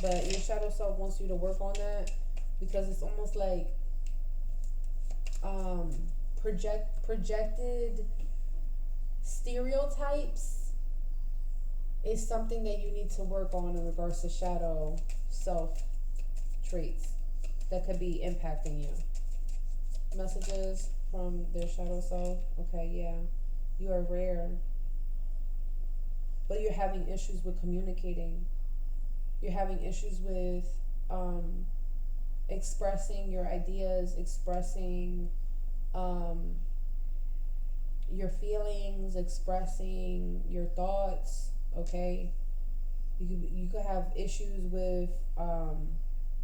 but your shadow self wants you to work on that, because it's almost like projected stereotypes is something that you need to work on in regards to shadow self traits that could be impacting you. Messages from their shadow self. Okay, yeah, you are rare, but you're having issues with communicating. You're having issues with expressing your ideas, expressing your feelings, expressing your thoughts. Okay, you could have issues with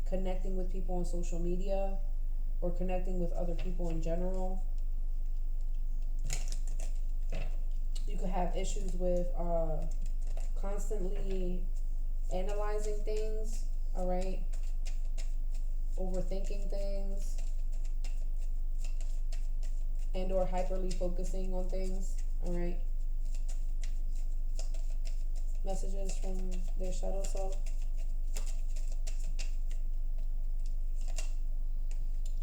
connecting with people on social media, or connecting with other people in general. You could have issues with constantly analyzing things. All right, overthinking things, and or hyperly focusing on things. All right. Messages from their shadow self.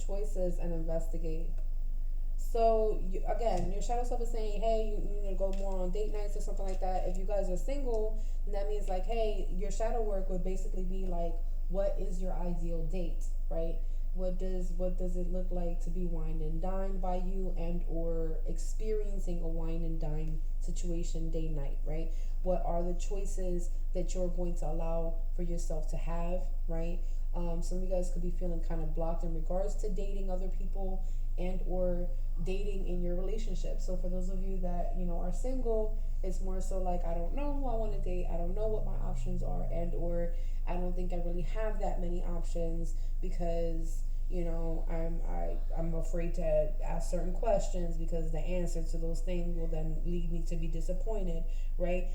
Choices and investigate. So again, your shadow self is saying, hey, you need to go more on date nights or something like that. If you guys are single, then that means like, hey, your shadow work would basically be like, what is your ideal date, right? What does it look like to be wined and dined by you, and or experiencing a wine and dine situation day night, right? What are the choices that you're going to allow for yourself to have, right? Some of you guys could be feeling kind of blocked in regards to dating other people and or dating in your relationship. So for those of you that, are single, it's more so like, I don't know who I want to date. I don't know what my options are, and or I don't think I really have that many options, because I'm afraid to ask certain questions, because the answer to those things will then lead me to be disappointed, right?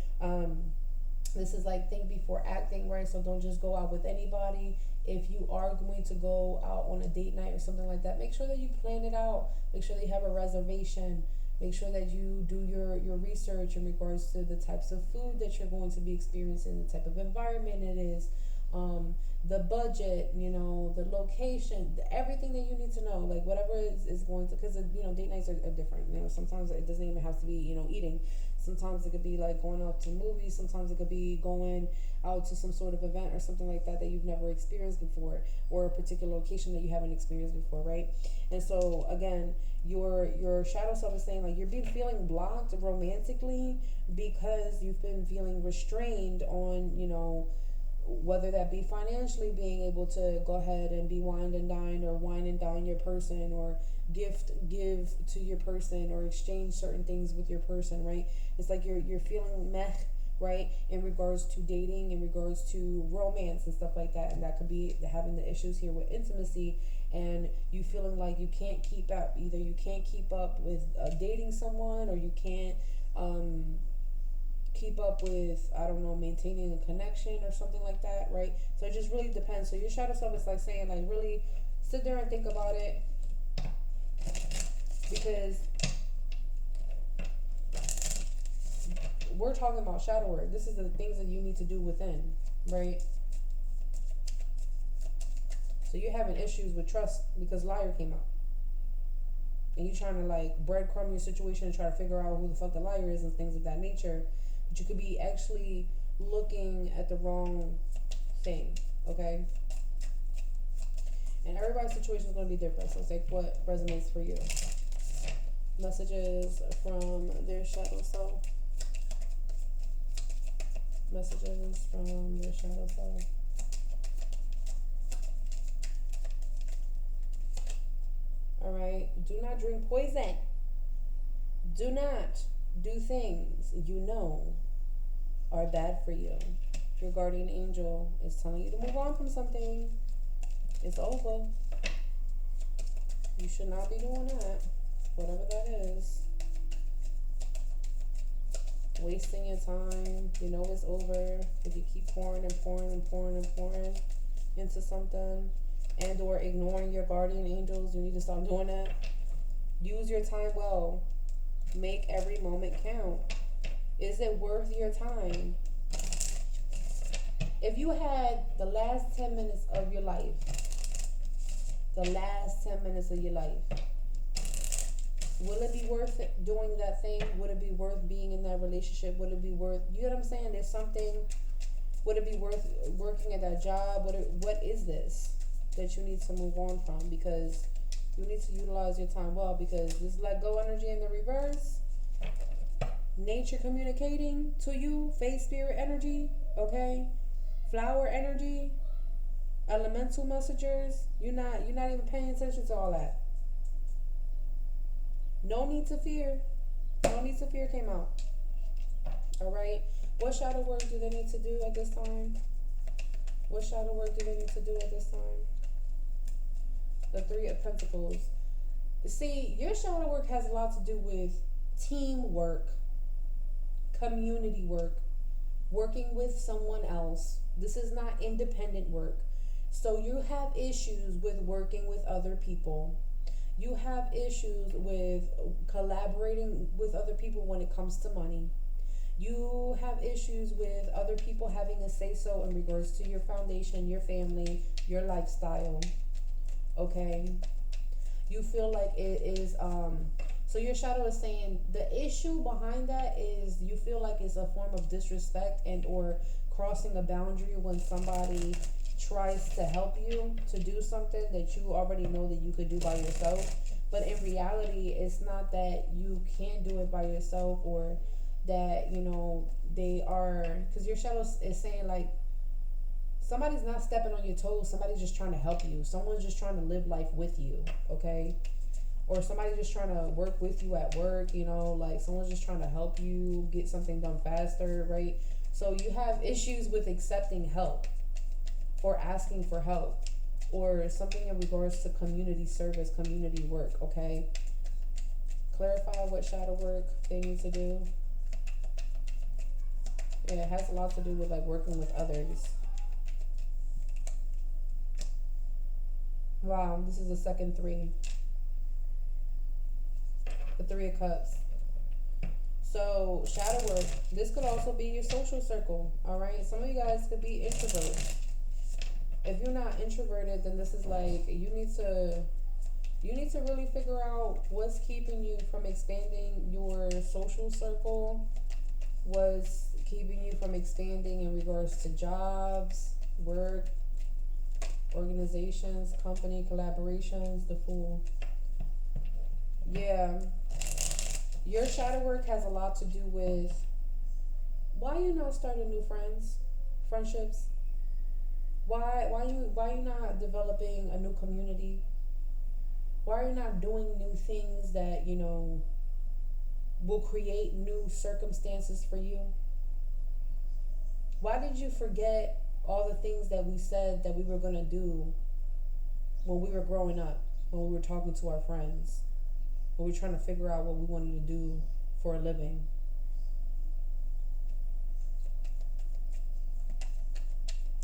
This is like think before acting, right? So don't just go out with anybody. If you are going to go out on a date night or something like that, make sure that you plan it out. Make sure that you have a reservation, Make sure that you do your research in regards to the types of food that you're going to be experiencing, the type of environment it is, the budget, the location, everything that you need to know. Like whatever is going to, because date nights are different. Sometimes it doesn't even have to be eating. Sometimes it could be like going out to movies. Sometimes it could be going out to some sort of event or something like that that you've never experienced before, or a particular location that you haven't experienced before, right? And so again, your shadow self is saying like you're been feeling blocked romantically because you've been feeling restrained on whether that be financially being able to go ahead and be wined and dined, or wine and dine your person, or give to your person, or exchange certain things with your person, right? It's like you're feeling meh, right, in regards to dating, in regards to romance and stuff like that. And that could be having the issues here with intimacy, and you feeling like you can't keep up. Either you can't keep up with dating someone, or you can't keep up with, I don't know, maintaining a connection or something like that, right? So it just really depends. So your shadow self is like saying, like, really sit there and think about it, because we're talking about shadow work. This is the things that you need to do within, right? So you're having issues with trust because liar came out. And you're trying to like breadcrumb your situation and try to figure out who the fuck the liar is and things of that nature. But you could be actually looking at the wrong thing, okay? And everybody's situation is going to be different. So take what resonates for you. Messages from their shadow self. Messages from their shadow self. All right. Do not drink poison. Do not do things are bad for you. Your guardian angel is telling you to move on from something. It's over. You should not be doing that. Whatever that is. Wasting your time. It's over. If you keep pouring and pouring and pouring and pouring into something, and or ignoring your guardian angels, you need to stop doing that. Use your time well. Make every moment count. Is it worth your time? If you had the last 10 minutes of your life, will it be worth it doing that thing? Would it be worth being in that relationship? Would it be worth, you know what I'm saying? There's something, would it be worth working at that job? What is this that you need to move on from? Because you need to utilize your time well, because this let go energy in the reverse, nature communicating to you, faith spirit energy, okay? Flower energy, elemental messengers, you're not even paying attention to all that. No need to fear. No need to fear came out. All right. What shadow work do they need to do at this time? What shadow work do they need to do at this time? The Three of Pentacles. See, your shadow work has a lot to do with teamwork, community work, working with someone else. This is not independent work. So you have issues with working with other people. You have issues with collaborating with other people when it comes to money. You have issues with other people having a say-so in regards to your foundation, your family, your lifestyle. Okay? You feel like it is, so your shadow is saying the issue behind that is you feel like it's a form of disrespect and or crossing a boundary when somebody tries to help you to do something that you already know that you could do by yourself. But in reality, it's not that you can't do it by yourself, or that, they are, because your shadow is saying like, somebody's not stepping on your toes. Somebody's just trying to help you. Someone's just trying to live life with you, okay? Or somebody's just trying to work with you at work, like someone's just trying to help you get something done faster, right? So you have issues with accepting help or asking for help or something in regards to community service, community work, okay? Clarify what shadow work they need to do. Yeah, it has a lot to do with like working with others. Wow, this is the second three. The Three of Cups. So shadow work, this could also be your social circle. All right, some of you guys could be introverts. If you're not introverted, then this is like you need to really figure out what's keeping you from expanding your social circle, what's keeping you from expanding in regards to jobs, work, organizations, company collaborations. The Fool. Yeah, your shadow work has a lot to do with why you not starting new friendships. Why you not developing a new community? Why are you not doing new things that will create new circumstances for you? Why did you forget all the things that we said that we were gonna do when we were growing up, when we were talking to our friends, when we were trying to figure out what we wanted to do for a living?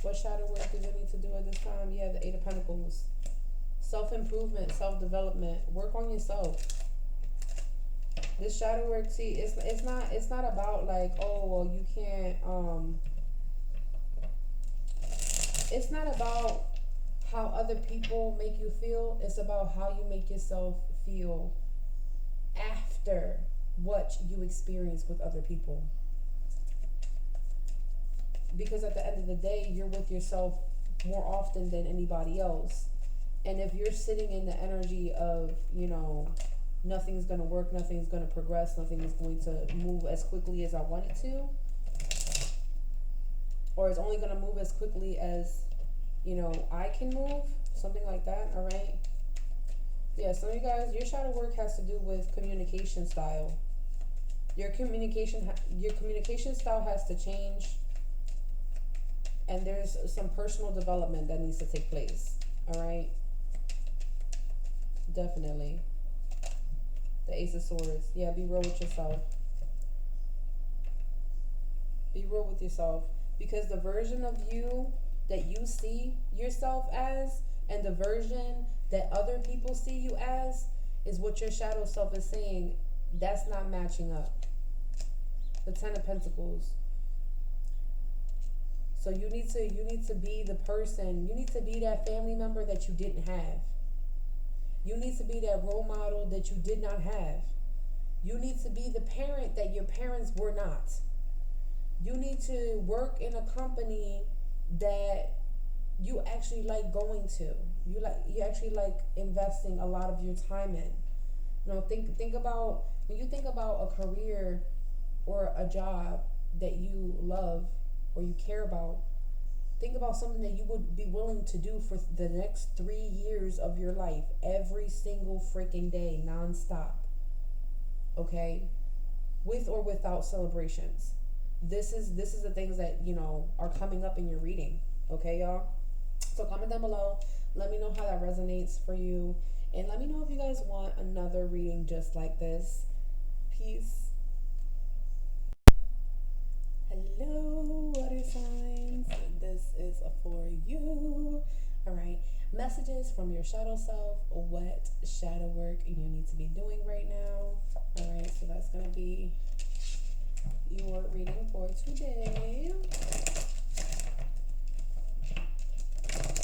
What shadow work do we need to do at this time? Yeah, the Eight of Pentacles. Self-improvement, self-development. Work on yourself. This shadow work, see, it's not about like, oh well, you can't it's not about how other people make you feel. It's about how you make yourself feel after what you experience with other people. Because at the end of the day, you're with yourself more often than anybody else. And if you're sitting in the energy of, nothing's going to work, nothing's going to progress, nothing is going to move as quickly as I want it to, or it's only going to move as quickly as, I can move, something like that, all right? Yeah, some of you guys, your shadow work has to do with communication style. Your communication style has to change, and there's some personal development that needs to take place, all right? Definitely. The Ace of Swords. Yeah, be real with yourself. Be real with yourself. Because the version of you that you see yourself as and the version that other people see you as is what your shadow self is saying. That's not matching up. The Ten of Pentacles. So you need to be the person. You need to be that family member that you didn't have. You need to be that role model that you did not have. You need to be the parent that your parents were not. You need to work in a company that you actually like going to. You actually like investing a lot of your time in. Think about when you think about a career or a job that you love or you care about. Think about something that you would be willing to do for the next 3 years of your life, every single freaking day, nonstop. Okay? With or without celebrations. This is the things that, are coming up in your reading. Okay, y'all? So comment down below. Let me know how that resonates for you. And let me know if you guys want another reading just like this. Peace. Hello, water signs. This is for you. All right. Messages from your shadow self. What shadow work you need to be doing right now. All right. So that's going to be your reading for today.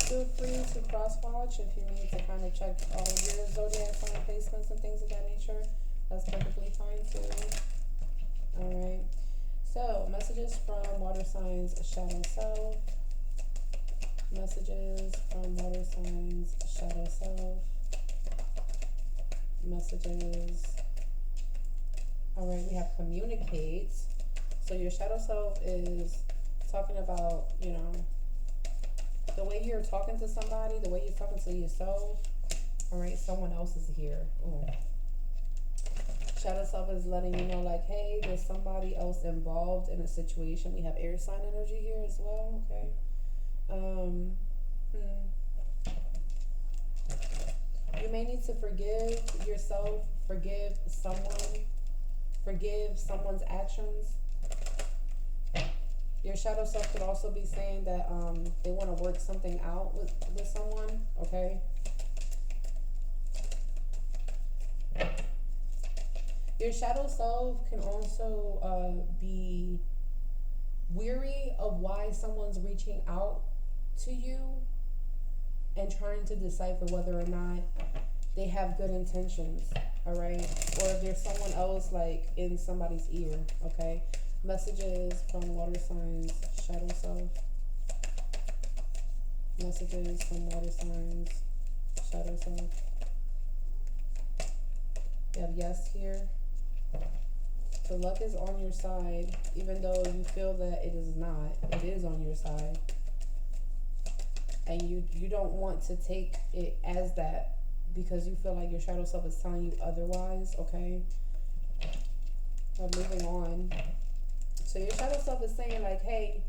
Feel free to cross-watch if you need to kind of check all of your zodiac sign placements and things of that nature. That's perfectly fine too. All right. So, messages from water signs, shadow self. Messages from water signs, shadow self. Messages. All right, we have communicate. So your shadow self is talking about, the way you're talking to somebody, the way you're talking to yourself. All right, someone else is here. Ooh. Shadow self is letting you know, like, hey, there's somebody else involved in a situation. We have air sign energy here as well. Okay. You may need to forgive yourself, forgive someone's actions. Your shadow self could also be saying that they want to work something out with someone. Okay. Your shadow self can also be weary of why someone's reaching out to you and trying to decipher whether or not they have good intentions, all right? Or if there's someone else like in somebody's ear, okay? Messages from water signs, shadow self. Messages from water signs, shadow self. You have yes here. The luck is on your side, even though you feel that it is not. It is on your side. And you don't want to take it as that because you feel like your shadow self is telling you otherwise, okay? But moving on. So your shadow self is saying like, hey,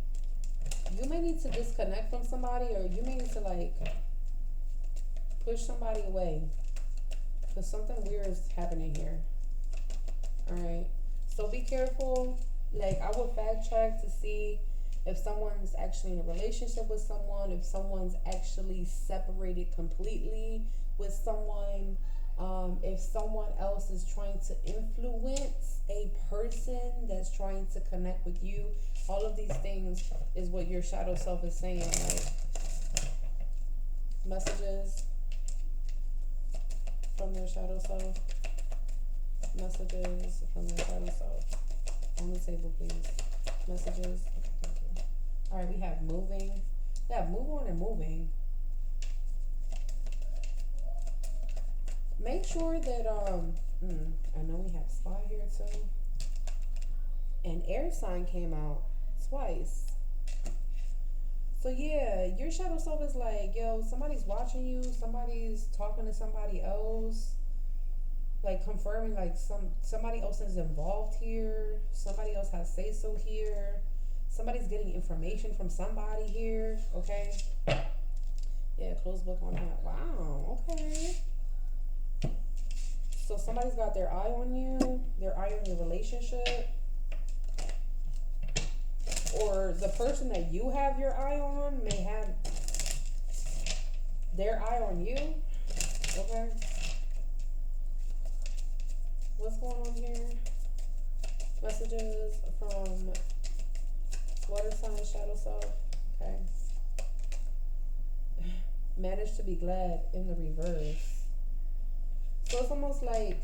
you may need to disconnect from somebody, or you may need to like push somebody away because something weird is happening here. All right. So be careful. Like, I would fact check to see if someone's actually in a relationship with someone, if someone's actually separated completely with someone, if someone else is trying to influence a person that's trying to connect with you. All of these things is what your shadow self is saying. Like, messages from their shadow self. Messages from their shadow self. On the table, please. Messages. Okay, thank you. All right, we have moving. Yeah, move on and moving. Make sure that I know we have spy here too. An air sign came out twice. So yeah, your shadow self is like, yo, somebody's watching you, somebody's talking to somebody else, like confirming like somebody else is involved here, somebody else has say so here, somebody's getting information from somebody here, okay? Yeah, closed book on that. Wow, okay. So somebody's got their eye on you, their eye on your relationship. Or the person that you have your eye on may have their eye on you. Okay. What's going on here? Messages from water sign, shadow self. Okay. Managed to be glad in the reverse. So it's almost like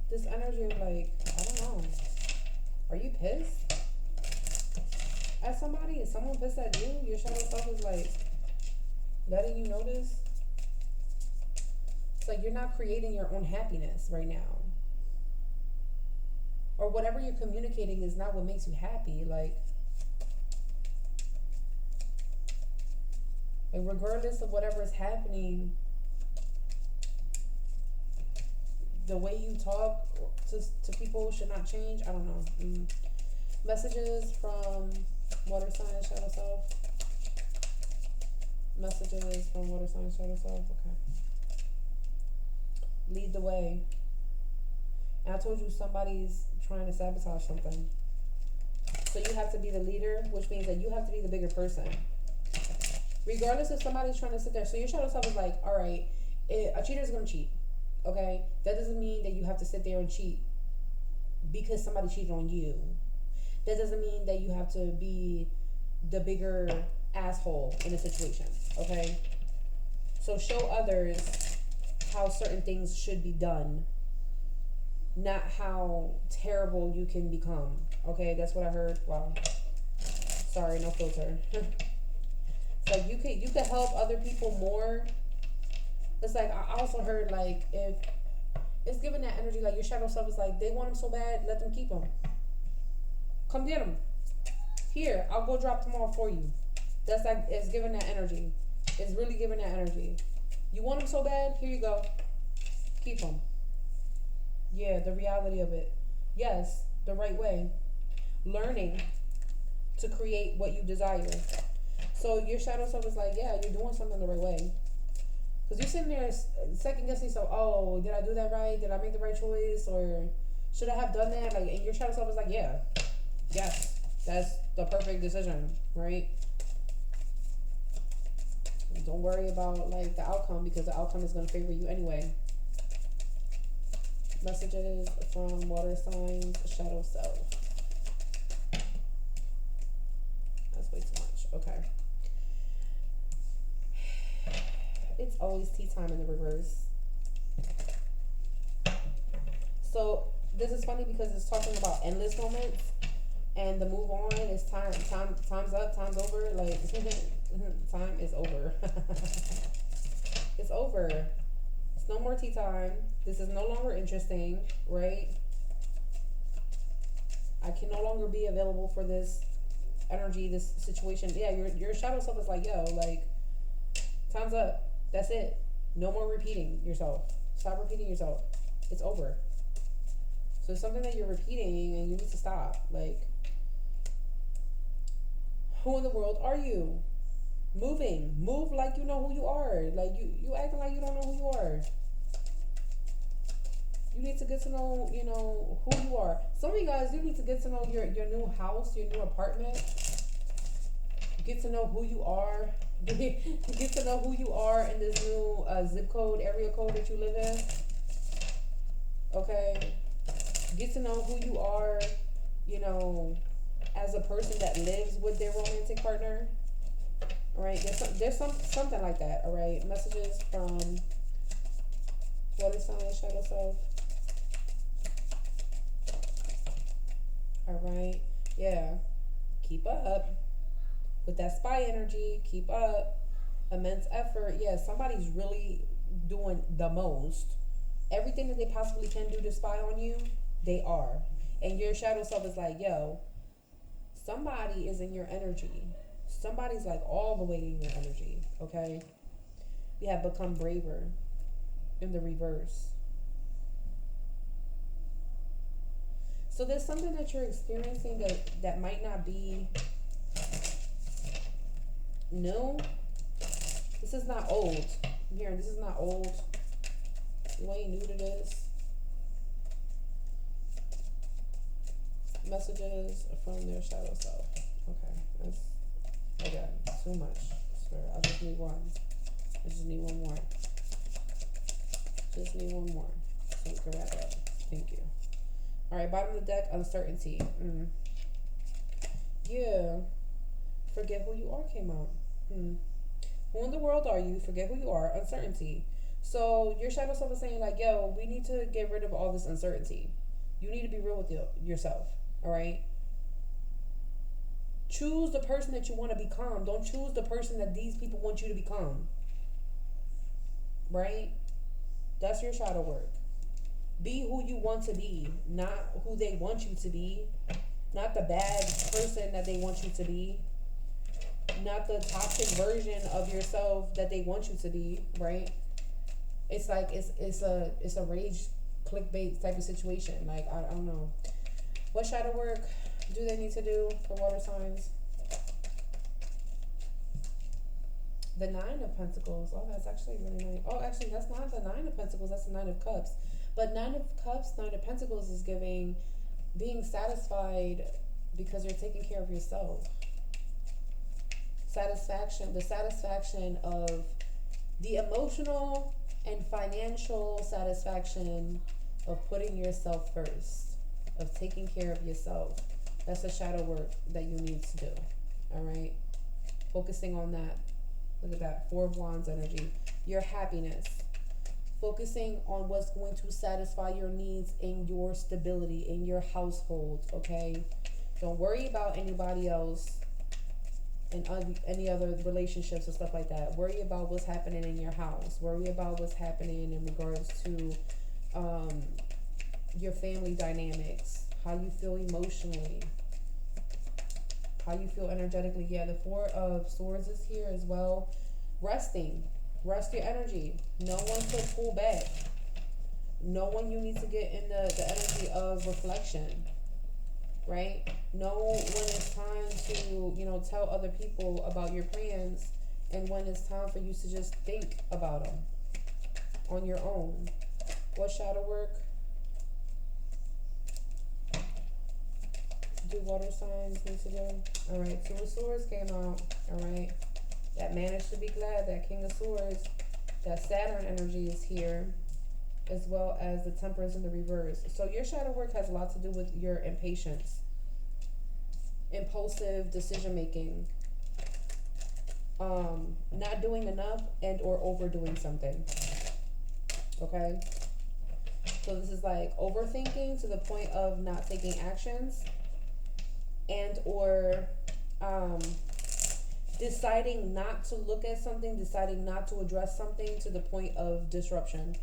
this energy of like, I don't know. Are you pissed at somebody? Is someone pissed at you? Your shadow self is like letting you know this. It's like you're not creating your own happiness right now. Or whatever you're communicating is not what makes you happy. Like regardless of whatever is happening, the way you talk to people should not change. I don't know. Messages from water sign, shadow self. Messages from water sign, shadow self. Okay. Lead the way. And I told you somebody's trying to sabotage something. So you have to be the leader, which means that you have to be the bigger person. Regardless if somebody's trying to sit there. So your shadow self is like, all right, a cheater is going to cheat. Okay? That doesn't mean that you have to sit there and cheat because somebody cheated on you. That doesn't mean that you have to be the bigger asshole in a situation. Okay? So show others how certain things should be done, not how terrible you can become. Okay? That's what I heard. Wow. Sorry, no filter. So you could help other people more. It's like, I also heard, like, if it's giving that energy, like, your shadow self is like, they want them so bad, let them keep them. Come get them. Here, I'll go drop them off for you. That's like, it's giving that energy. It's really giving that energy. You want them so bad? Here you go. Keep them. Yeah, the reality of it. Yes, the right way. Learning to create what you desire. So your shadow self is like, yeah, you're doing something the right way. Because you're sitting there second guessing yourself, oh, did I do that right? Did I make the right choice? Or should I have done that? Like, and your shadow self is like, yeah, yes, that's the perfect decision, right? Don't worry about like the outcome because the outcome is going to favor you anyway. Messages from water signs, shadow self. That's way too much. Okay. It's always tea time in the reverse. So this is funny because it's talking about endless moments, and the move on is time's up, time's over. Like time is over. It's over. It's no more tea time. This is no longer interesting, right? I can no longer be available for this energy, this situation. Yeah, your shadow self is like, yo, like, time's up. That's it. No more repeating yourself. Stop repeating yourself. It's over. So it's something that you're repeating and you need to stop. Like, who in the world are you? Moving. Move like you know who you are. Like, you acting like you don't know who you are. You need to get to know, who you are. Some of you guys, you need to get to know your new house, your new apartment. Get to know who you are. Get to know who you are in this new zip code, area code that you live in. Okay? Get to know who you are, as a person that lives with their romantic partner. All right? There's something like that, all right? Messages from water sign, shadow self. All right? Yeah. Keep up. With that spy energy, keep up. Immense effort. Yeah, somebody's really doing the most. Everything that they possibly can do to spy on you, they are. And your shadow self is like, yo, somebody is in your energy. Somebody's like all the way in your energy, okay? We have become braver in the reverse. So there's something that you're experiencing that might not be new. This is not old. I'm hearing this is not old. You ain't new to this. Messages from their shadow self. Okay, that's again too much. I swear, I just need one. I just need one more. Just need one more so we can wrap up. Thank you. All right, bottom of the deck, uncertainty. Yeah. Forget who you are came out. Who in the world are you? Forget who you are. Uncertainty. So your shadow self is saying like, yo, we need to get rid of all this uncertainty. You need to be real with yourself. All right. Choose the person that you want to become. Don't choose the person that these people want you to become. Right? That's your shadow work. Be who you want to be, not who they want you to be. Not the bad person that they want you to be. Not the toxic version of yourself that they want you to be, right? It's like it's a rage clickbait type of situation. Like I don't know. What shadow work do they need to do for water signs? The Nine of Pentacles. Oh, that's actually really nice. Oh, actually, that's not the Nine of Pentacles. That's the Nine of Cups. But Nine of Cups, Nine of Pentacles is giving being satisfied because you're taking care of yourself. Satisfaction, the satisfaction of the emotional and financial satisfaction of putting yourself first, of taking care of yourself. That's the shadow work that you need to do. All right? Focusing on that. Look at that. Four of Wands energy. Your happiness. Focusing on what's going to satisfy your needs in your stability, in your household, okay? Don't worry about anybody else and any other relationships and stuff like that. Worry about what's happening in your house. Worry about what's happening in regards to your family dynamics, how you feel emotionally, how you feel energetically. Yeah, the Four of Swords is here as well. Resting. Rest your energy. Know when to pull back. Know when you need to get in the energy of reflection. Right? Know when it's time to, tell other people about your plans, and when it's time for you to just think about them on your own. What shadow work do water signs need to do? All right, Two of Swords came out. All right. That managed to be glad. That King of Swords. That Saturn energy is here. as well as the Temperance in the reverse. So your shadow work has a lot to do with your impatience, impulsive decision making, not doing enough and or overdoing something. Okay? So this is like overthinking to the point of not taking actions, and or deciding not to look at something, deciding not to address something to the point of disruption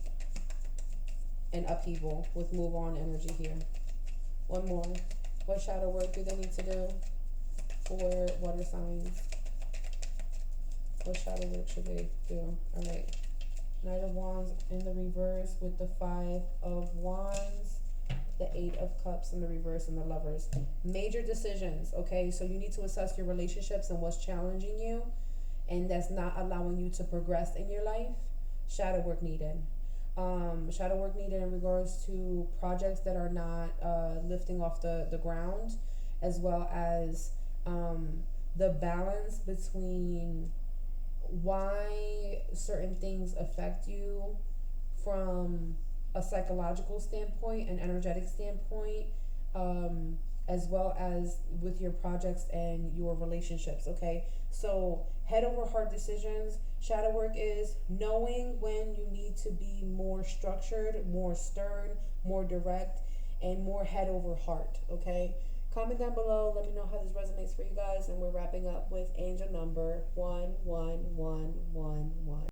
and upheaval with move on energy here. One more. What shadow work do they need to do for water signs? What shadow work should they do? All right. Knight of Wands in the reverse with the 5 of Wands, the 8 of Cups in the reverse, and the Lovers. Major decisions, okay? So you need to assess your relationships and what's challenging you and that's not allowing you to progress in your life. Shadow work needed. Shadow work needed in regards to projects that are not lifting off the ground, as well as the balance between why certain things affect you from a psychological standpoint, an energetic standpoint, as well as with your projects and your relationships. Okay, so head over heart decisions. Shadow work is knowing when you need to be more structured, more stern, more direct, and more head over heart. Okay, comment down below, let me know how this resonates for you guys, and we're wrapping up with angel number 1111.